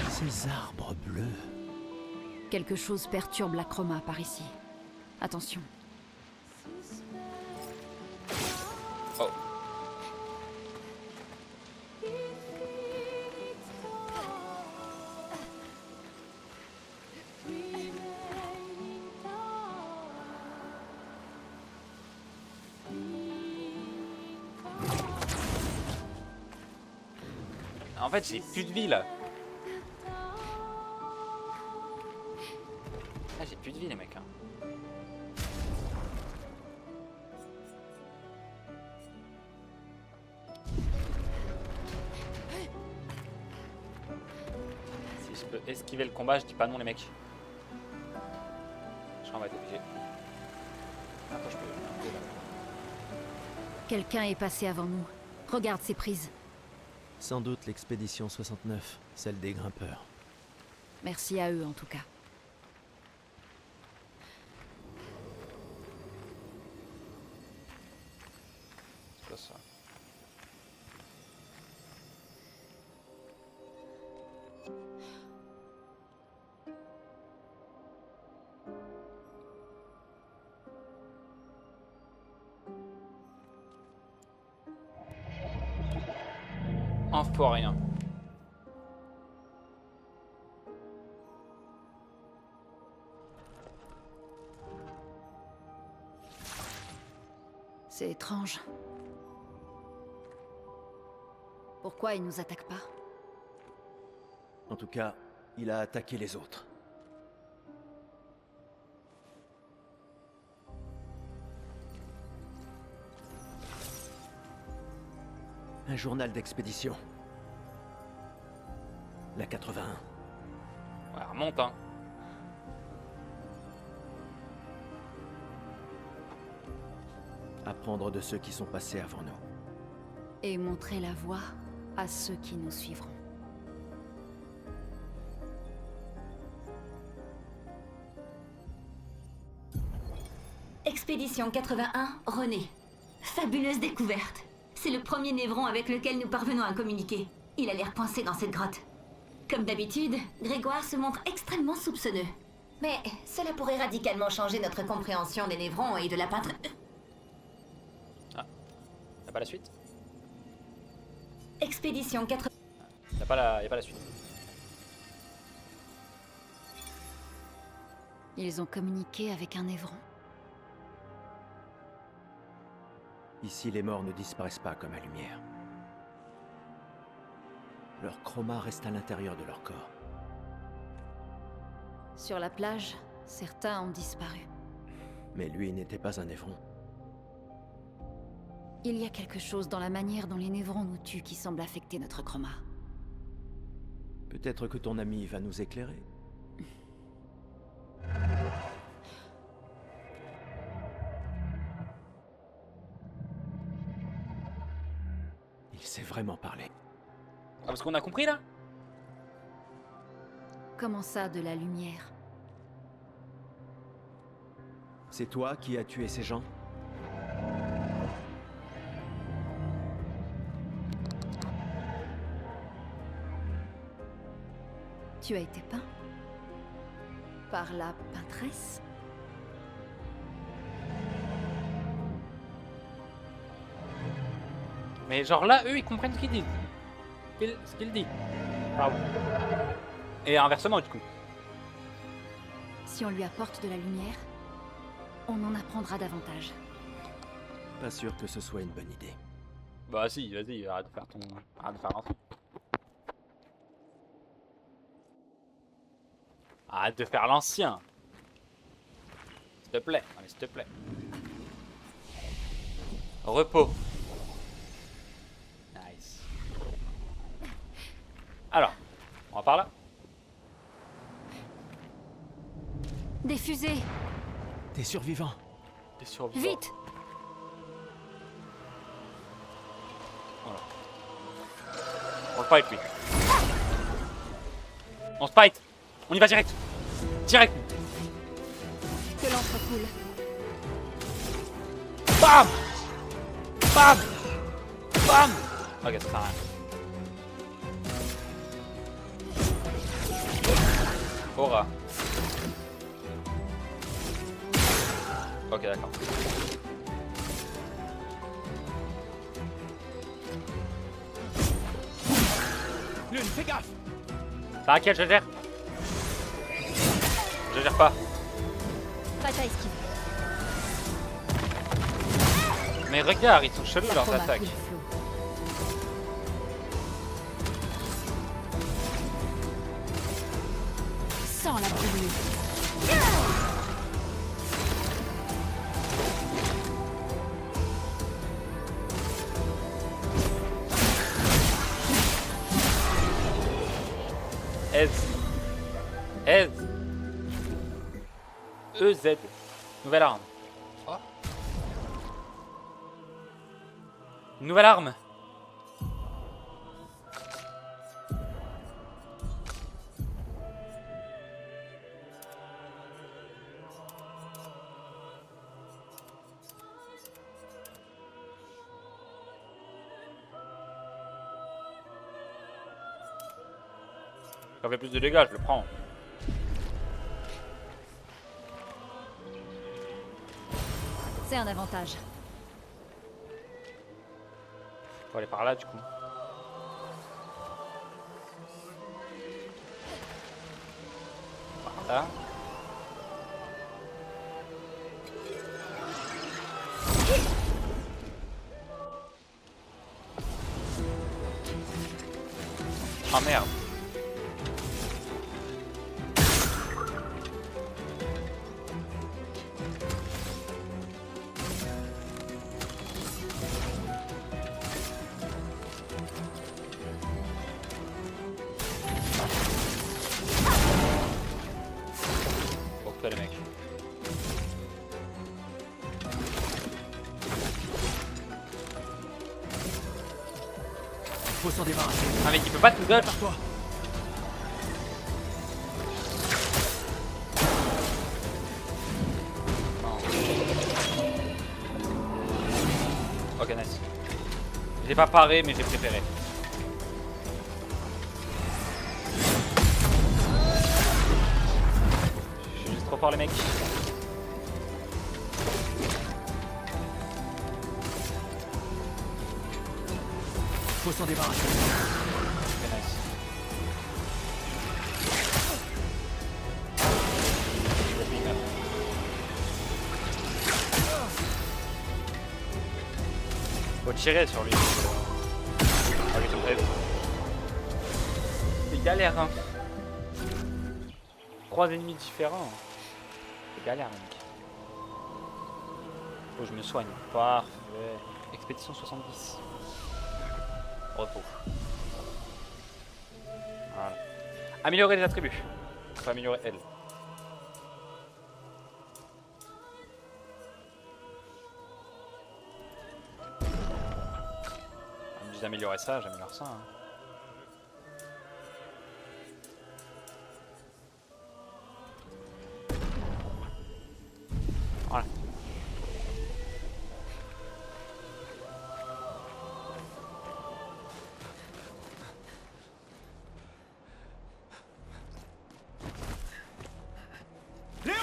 Speaker 4: Ces arbres bleus.
Speaker 9: Quelque chose perturbe la chroma par ici. Attention.
Speaker 1: Oh. En fait, j'ai plus de vie là. Ah, j'ai plus de vie les mecs. Hein. Si je peux esquiver le combat, je dis pas non les mecs. Je crois qu'on va être obligé. Attends, je peux.
Speaker 9: Quelqu'un est passé avant nous. Regarde ces prises.
Speaker 4: Sans doute l'expédition 69, celle des grimpeurs.
Speaker 9: Merci à eux en tout cas.
Speaker 1: Enfoiré, hein.
Speaker 9: C'est étrange. Pourquoi il nous attaque pas?
Speaker 4: En tout cas, il a attaqué les autres. Un journal d'expédition. La 81.
Speaker 1: Ouais, remonte, hein.
Speaker 4: Apprendre de ceux qui sont passés avant nous.
Speaker 9: Et montrer la voie à ceux qui nous suivront.
Speaker 13: Expédition 81, René. Fabuleuse découverte. C'est le premier névron avec lequel nous parvenons à communiquer. Il a l'air coincé dans cette grotte. Comme d'habitude, Grégoire se montre extrêmement soupçonneux. Mais cela pourrait radicalement changer notre compréhension des névrons et de la peintre...
Speaker 1: Y'a pas la suite?
Speaker 13: Expédition 80...
Speaker 1: Y'a pas la suite.
Speaker 9: Ils ont communiqué avec un névron.
Speaker 4: Ici, les morts ne disparaissent pas comme la lumière. Leur chroma reste à l'intérieur de leur corps.
Speaker 9: Sur la plage, certains ont disparu.
Speaker 4: Mais lui n'était pas un névron.
Speaker 9: Il y a quelque chose dans la manière dont les névrons nous tuent qui semble affecter notre chroma.
Speaker 4: Peut-être que ton ami va nous éclairer. Il sait vraiment parler.
Speaker 1: Ah, parce qu'on a compris là?
Speaker 9: Comment ça, de la lumière?
Speaker 4: C'est toi qui as tué ces gens?
Speaker 9: Tu as été peint? Par la peintresse?
Speaker 1: Mais genre là, eux, ils comprennent ce qu'ils disent. Ce qu'il dit. Pardon. Et inversement, du coup.
Speaker 9: Si on lui apporte de la lumière, on en apprendra davantage.
Speaker 4: Pas sûr que ce soit une bonne idée.
Speaker 1: Bah si, vas-y, arrête de faire ton... Arrête de faire l'ancien. Arrête de faire l'ancien. S'il te plaît, non mais s'il te plaît. Repos. Nice. Alors, on va par là.
Speaker 9: Des fusées!
Speaker 4: T'es survivant.
Speaker 1: T'es survivant.
Speaker 9: Vite!
Speaker 1: Voilà. On se fight lui. On se fight. On y va direct. Direct.
Speaker 9: Que l'encre coule.
Speaker 1: Bam. Bam. Bam. Ok, ça sert à rien. Aura. Ok, d'accord.
Speaker 8: Lune, fais gaffe!
Speaker 1: T'inquiète, je gère. Je gère pas.
Speaker 13: Pas à esquiver.
Speaker 1: Mais regarde, ils sont chelous leurs
Speaker 9: Chroma
Speaker 1: attaques.
Speaker 9: coule flot. Sans la brûlure.
Speaker 1: Ez. EZ. Nouvelle arme. Oh. Nouvelle arme. Ça fait plus de dégâts, je le prends.
Speaker 11: C'est un avantage.
Speaker 1: Faut aller par là du coup. Par là. Ah merde. Pour toi les mecs.
Speaker 4: Faut s'en débarrasser.
Speaker 1: Ah mais il peut pas tout dodge.
Speaker 4: Toi.
Speaker 1: Ok nice. J'ai pas paré mais j'ai préféré. Je suis juste trop fort les mecs.
Speaker 4: Faut s'en débarrasser.
Speaker 1: Ok nice. Faut tirer sur lui. Avec son rêve. C'est galère hein. 3 ennemis différents. C'est galère mec. Faut que je me soigne. Parfait. Expédition 70. Repos. Voilà. Améliorer les attributs. Faut améliorer elle. D'améliorer ça, j'améliore ça. Hein. Voilà.
Speaker 8: Léon!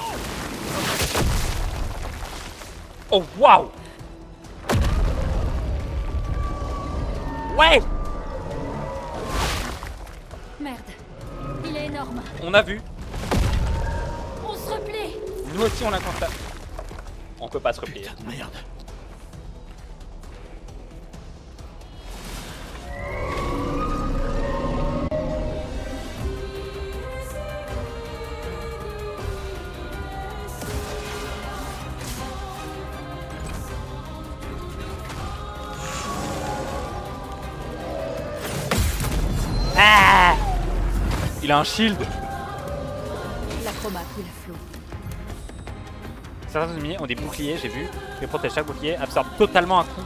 Speaker 1: Oh waouh! Ouais!
Speaker 11: Merde. Il est énorme.
Speaker 1: On a vu.
Speaker 11: On se replie.
Speaker 1: Nous aussi on a constaté. On peut pas se replier.
Speaker 8: Putain de merde.
Speaker 1: Ah! Il a un shield.
Speaker 11: L'acroma coule à flot.
Speaker 1: Certains ennemis ont des boucliers, j'ai vu. Les protège chaque bouclier, absorbe totalement un coup.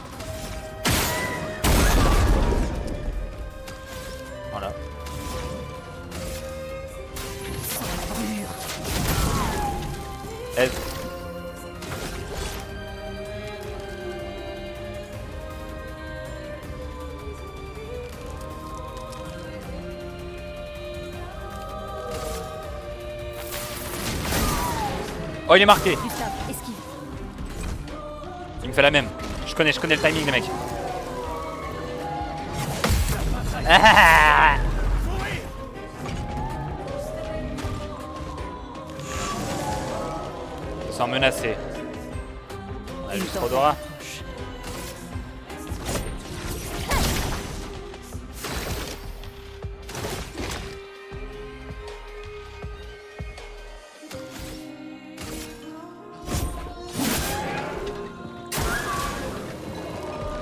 Speaker 1: Voilà. Aide. Oh il est marqué.
Speaker 11: Gustave, esquive.
Speaker 1: Il me fait la même. Je connais le timing les mecs. Ah! Je me sens menacé. On a juste trop d'aura.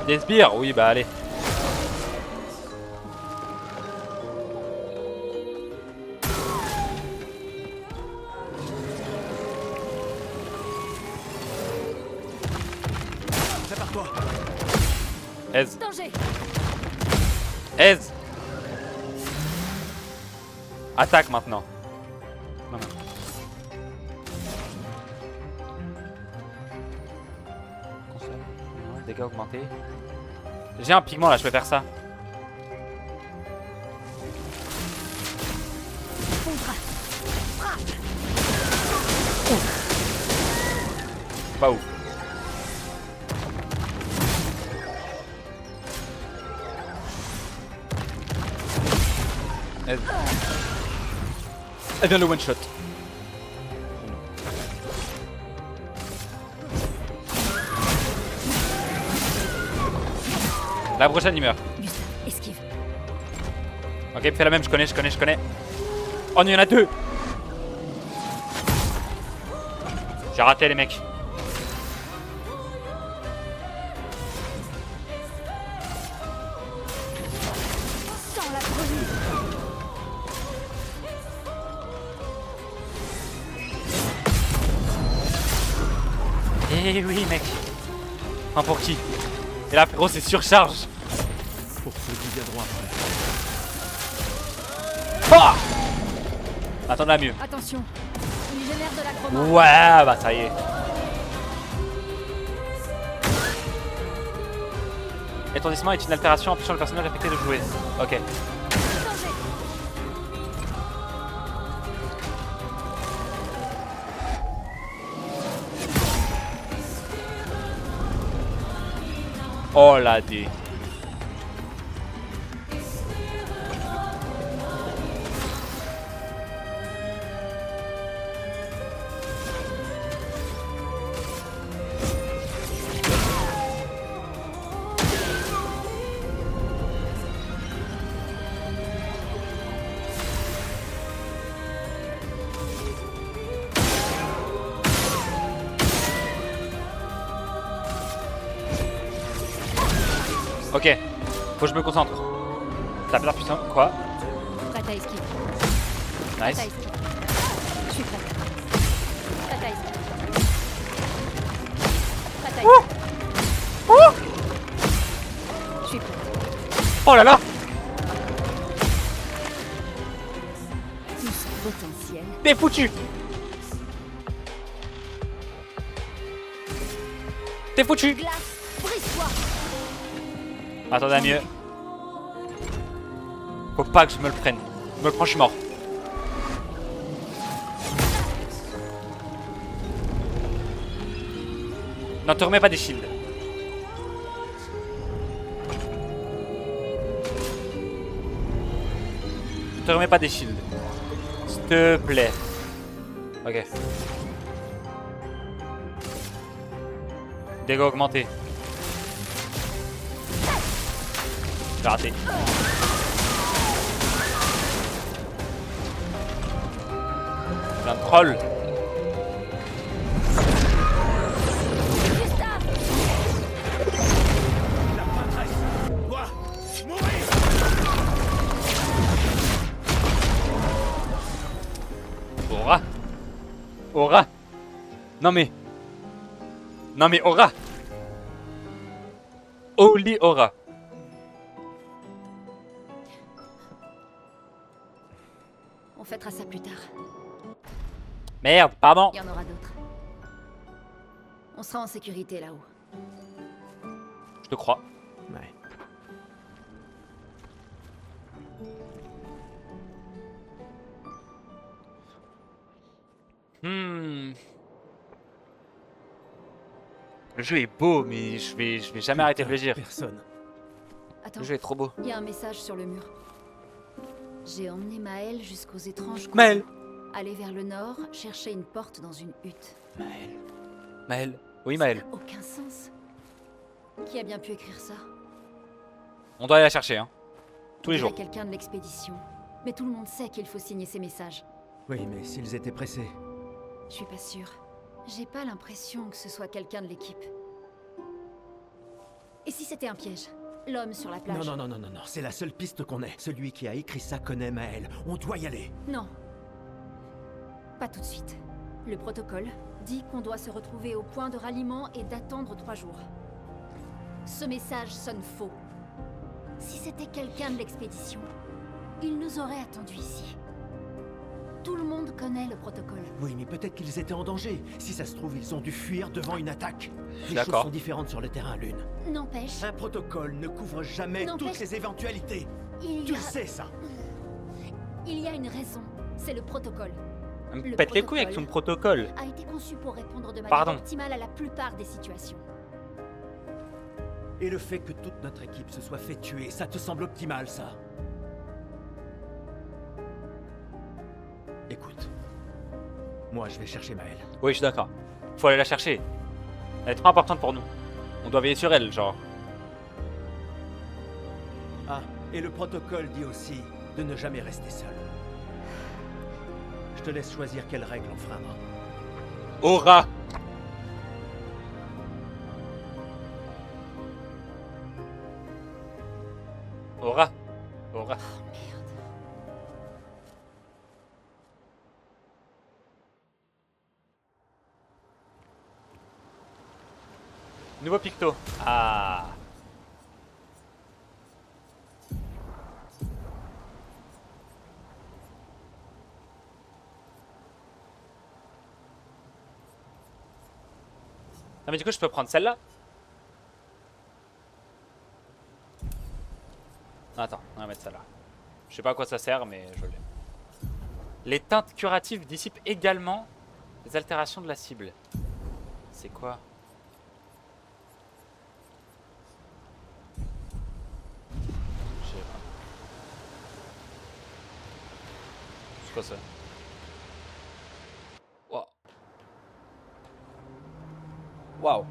Speaker 1: Des sbires? Oui, bah allez.
Speaker 4: Prépare-toi.
Speaker 1: Aise.
Speaker 11: Danger.
Speaker 1: Aise. Attaque maintenant. Non, non. Dégâts augmentés. J'ai un pigment là, je peux faire ça. Pas ouf. Elle vient le one shot. La prochaine il meurt.
Speaker 13: Gustave, esquive.
Speaker 1: Ok, fais la même, je connais. Oh, il y en a deux. J'ai raté les mecs.
Speaker 13: Sans la première.
Speaker 1: Eh oui mec. Enfin pour qui? Et là frérot c'est surcharge.
Speaker 4: Pour ceux qui viendront après.
Speaker 1: Ah attends là mieux.
Speaker 13: Attention, il génère de l'agromant.
Speaker 1: Ouais bah ça y est. Étourdissement est une altération empêchant le personnage affecté de jouer. Ok. Oh la dé. Ok, faut que je me concentre. T'as l'air puissant, quoi?
Speaker 13: Prête à esquive.
Speaker 1: Nice.
Speaker 13: Prête à esquive. Je suis prête. Prête à esquive. Prête à esquive. Je suis prête.
Speaker 1: Oh là là.
Speaker 13: Tous potentiel.
Speaker 1: T'es foutu. T'es foutu.
Speaker 13: Glace, brise-toi.
Speaker 1: Attendez à mieux. Faut pas que je me le prenne. Je me le prends, je suis mort. Non, te remets pas des shields. Te remets pas des shields. S'il te plaît. Ok. Dégâts augmentés. J'ai raté. J'ai un troll.
Speaker 8: La prêtresse doit mourir.
Speaker 1: Aura. Aura. Non mais Aura. Holy Aura.
Speaker 13: On fêtera ça plus tard.
Speaker 1: Merde, pardon.
Speaker 13: Il y en aura d'autres. On sera en sécurité là-haut.
Speaker 1: Je te crois.
Speaker 4: Ouais.
Speaker 1: Le jeu est beau, mais je vais jamais arrêter de le dire.
Speaker 4: Personne.
Speaker 13: Attends.
Speaker 1: Le jeu est trop beau.
Speaker 13: Il y a un message sur le mur. J'ai emmené Maël jusqu'aux étranges
Speaker 1: Maël.
Speaker 13: coins. Aller vers le nord, chercher une porte dans une hutte.
Speaker 1: Maël. Oui, Maël.
Speaker 13: Aucun sens. Qui a bien pu écrire ça?
Speaker 1: On doit aller la chercher, hein. Tous les
Speaker 13: On dirait
Speaker 1: jours.
Speaker 13: quelqu'un de l'expédition. Mais tout le monde sait qu'il faut signer ces messages.
Speaker 4: Oui, mais s'ils étaient pressés.
Speaker 13: Je suis pas sûre. J'ai pas l'impression que ce soit quelqu'un de l'équipe. Et si c'était un piège? L'homme sur la plage?
Speaker 4: Non, c'est la seule piste qu'on ait. Celui qui a écrit ça connaît Maël. On doit y aller.
Speaker 13: Non. Pas tout de suite. Le protocole dit qu'on doit se retrouver au point de ralliement et d'attendre 3 jours. Ce message sonne faux. Si c'était quelqu'un de l'expédition, il nous aurait attendus ici. Tout le monde connaît le protocole.
Speaker 4: Oui, mais peut-être qu'ils étaient en danger. Si ça se trouve, ils ont dû fuir devant une attaque. Les choses
Speaker 1: D'accord.
Speaker 4: sont différentes sur le terrain, Lune.
Speaker 13: N'empêche,
Speaker 4: Un protocole ne couvre jamais
Speaker 13: N'empêche-
Speaker 4: toutes les éventualités.
Speaker 13: il
Speaker 4: Tu
Speaker 13: y a...
Speaker 4: le sais, ça.
Speaker 13: Il y a une raison. C'est le protocole.
Speaker 1: Elle me
Speaker 7: Le
Speaker 1: pète les couilles avec son protocole.
Speaker 7: a été conçu pour répondre de manière
Speaker 1: Pardon.
Speaker 7: optimale à la plupart des situations.
Speaker 4: Et le fait que toute notre équipe se soit fait tuer, ça te semble optimal, ça? Écoute, moi je vais chercher Maëlle.
Speaker 1: Oui, je suis d'accord. Faut aller la chercher. Elle est trop importante pour nous. On doit veiller sur elle, genre.
Speaker 4: Ah, et le protocole dit aussi de ne jamais rester seul. Je te laisse choisir quelle règle enfreindre.
Speaker 1: Aura. Aura. Aura. Nouveau picto. Ah. Ah mais du coup je peux prendre celle-là. Attends, on va mettre celle-là. Je sais pas à quoi ça sert mais je l'ai. Les teintes curatives dissipent également les altérations de la cible. C'est quoi? Je sais pas. C'est quoi ça? Wow. Waouh.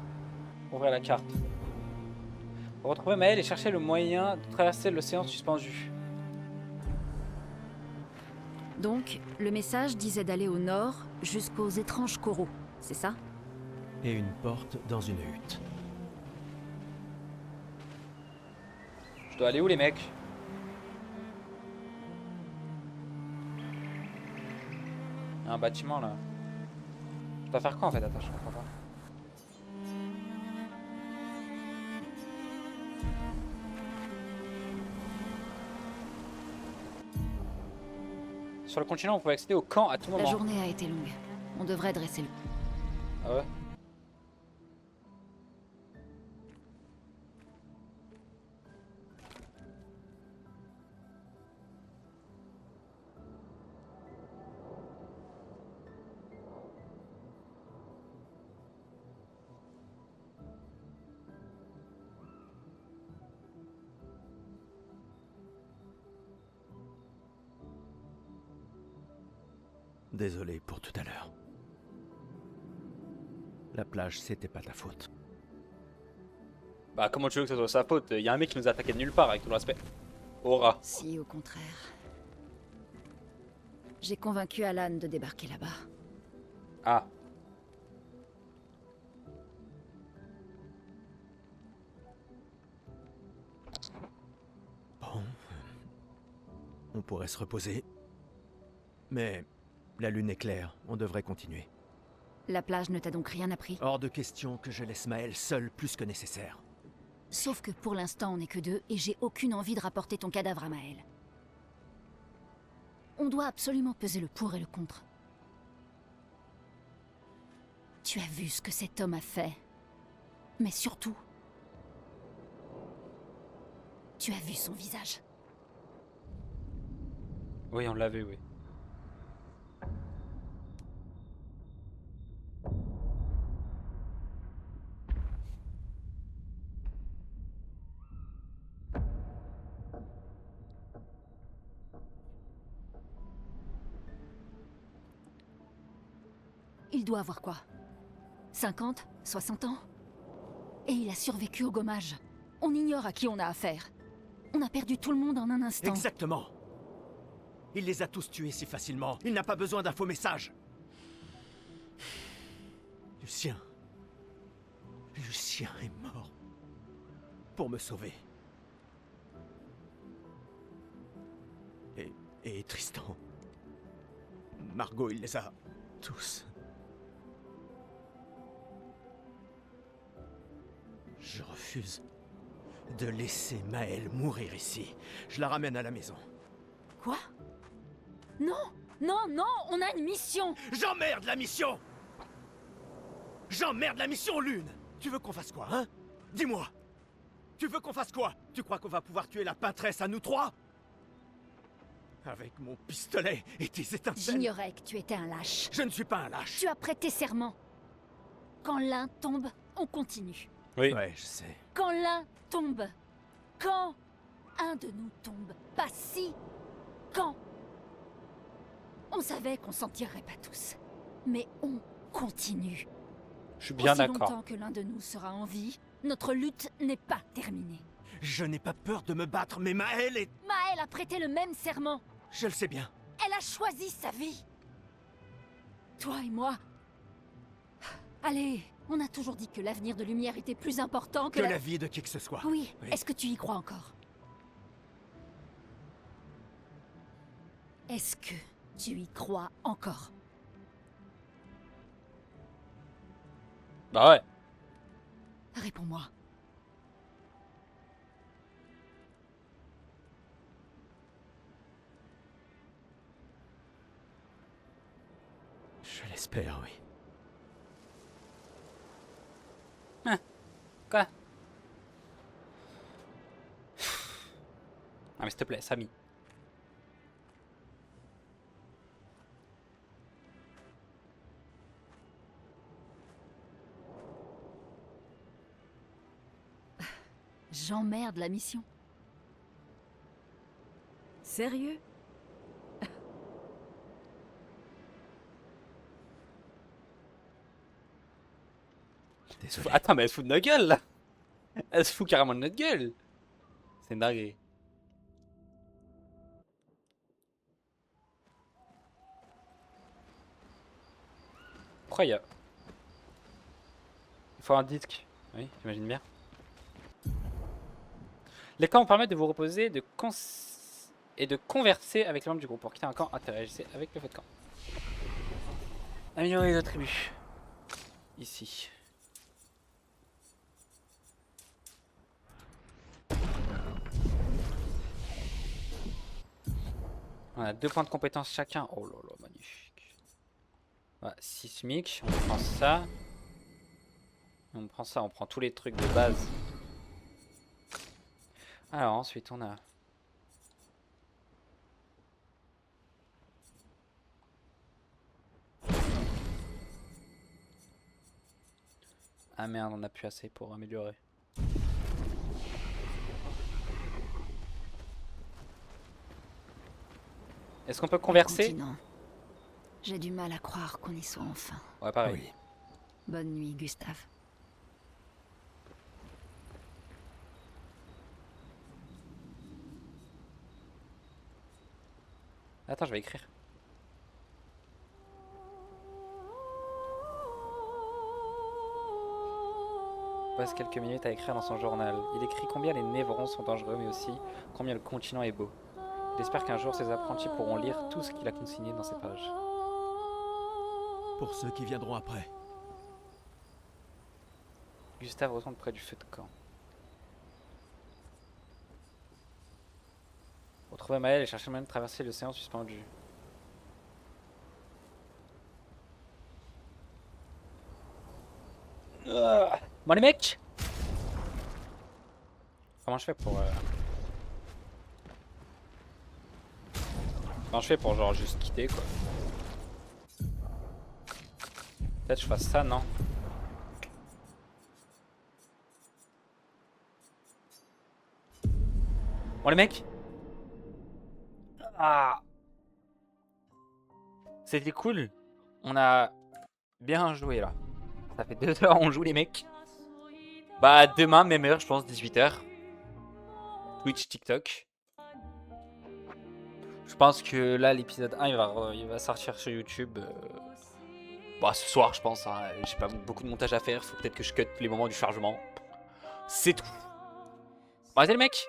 Speaker 1: Ouvrir la carte. Retrouver Maëlle et chercher le moyen de traverser l'océan suspendu.
Speaker 9: Donc, le message disait d'aller au nord jusqu'aux étranges coraux, c'est ça?
Speaker 4: Et une porte dans une hutte.
Speaker 1: Je dois aller où les mecs? Il y a un bâtiment là. Je dois faire quoi en fait? Attends, je comprends pas. Sur le continent, on pouvait accéder au camp à tout moment.
Speaker 9: La journée a été longue. On devrait dresser le...
Speaker 1: Ah ouais?
Speaker 4: Désolé pour tout à l'heure. La plage, c'était pas ta faute.
Speaker 1: Bah comment tu veux que ce soit sa faute? Il y a un mec qui nous a attaqué de nulle part avec tout le respect. Aura.
Speaker 9: Si, au contraire. J'ai convaincu Alan de débarquer là-bas.
Speaker 1: Ah.
Speaker 4: Bon. On pourrait se reposer. Mais la lune est claire, on devrait continuer.
Speaker 9: La plage ne t'a donc rien appris?
Speaker 4: Hors de question que je laisse Maëlle seule plus que nécessaire.
Speaker 9: Sauf que pour l'instant, on n'est que deux, et j'ai aucune envie de rapporter ton cadavre à Maëlle. On doit absolument peser le pour et le contre. Tu as vu ce que cet homme a fait. Mais surtout, tu as vu son visage.
Speaker 1: Oui, on l'a vu, oui.
Speaker 9: Il doit avoir quoi? 50? 60 ans? Et il a survécu au gommage. On ignore à qui on a affaire. On a perdu tout le monde en un instant.
Speaker 4: Exactement. Il les a tous tués si facilement. Il n'a pas besoin d'un faux message. Lucien. Lucien est mort. Pour me sauver. Et Tristan. Margot, il les a tous. Je refuse de laisser Maëlle mourir ici. Je la ramène à la maison.
Speaker 9: Quoi? Non! Non, non! On a une mission!
Speaker 4: J'emmerde la mission! J'emmerde la mission, Lune! Tu veux qu'on fasse quoi, hein? Dis-moi! Tu veux qu'on fasse quoi? Tu crois qu'on va pouvoir tuer la peintresse à nous trois?
Speaker 10: Avec mon pistolet et tes étincelles.
Speaker 9: J'ignorais que tu étais un lâche.
Speaker 10: Je ne suis pas un lâche.
Speaker 9: Tu as prêté serment. Quand l'un tombe, on continue.
Speaker 1: Oui.
Speaker 10: Ouais, je sais.
Speaker 9: Quand l'un tombe. Quand un de nous tombe. Pas si. Quand. On savait qu'on s'en tirerait pas tous. Mais on continue.
Speaker 1: Je suis bien
Speaker 9: Aussi
Speaker 1: d'accord.
Speaker 9: longtemps que l'un de nous sera en vie, notre lutte n'est pas terminée.
Speaker 10: Je n'ai pas peur de me battre, mais Maëlle est...
Speaker 9: Maëlle a prêté le même serment.
Speaker 10: Je le sais bien.
Speaker 9: Elle a choisi sa vie. Toi et moi... Allez, on a toujours dit que l'avenir de Lumière était plus important que
Speaker 10: Que la vie de qui que ce soit.
Speaker 9: Oui, est-ce que tu y crois encore? Est-ce que tu y crois encore?
Speaker 1: Bah ouais.
Speaker 9: Réponds-moi.
Speaker 10: Je l'espère, oui.
Speaker 1: Quoi? Ah mais s'il te plaît, Samy.
Speaker 9: J'emmerde la mission.
Speaker 5: Sérieux?
Speaker 10: Désolé.
Speaker 1: Attends, mais elle se fout de notre gueule là. Elle se fout carrément de notre gueule. C'est une dinguerie. Pourquoi il y a... Il faut un disque. Oui, j'imagine bien. Les camps permettent de vous reposer et de converser avec les membres du groupe. Pour quitter un camp, interagissez avec le votre camp. Améliorer les attributs. Ici. On a 2 points de compétence chacun. Oh là là, magnifique. Voilà, 6 SMIC. On prend ça. On prend ça, on prend tous les trucs de base. Alors ensuite on a... Ah merde, on n'a plus assez pour améliorer. Est-ce qu'on peut converser?
Speaker 9: J'ai du mal à croire qu'on y soit enfin.
Speaker 1: Ouais, pareil.
Speaker 10: Oui.
Speaker 9: Bonne nuit, Gustave.
Speaker 1: Attends, je vais écrire. Passe quelques minutes à écrire dans son journal. Il écrit combien les névrons sont dangereux, mais aussi combien le continent est beau. Il espère qu'un jour ses apprentis pourront lire tout ce qu'il a consigné dans ces pages.
Speaker 4: Pour ceux qui viendront après.
Speaker 1: Gustave retourne près du feu de camp. Retrouver Maëlle et chercher le moyen de traverser l'océan suspendu. Bon les mecs, comment je fais pour comment je fais pour genre juste quitter quoi? Peut-être je fasse ça, non? Bon les mecs, ah, c'était cool. On a bien joué là. Ça fait 2 heures on joue les mecs. Bah demain même heure je pense, 18h. Twitch, TikTok. Je pense que là l'épisode 1 il va sortir sur YouTube. Bah ce soir je pense, hein. J'ai pas beaucoup de montage à faire. Faut peut-être que je cut les moments du chargement. C'est tout. Bon allez les mecs,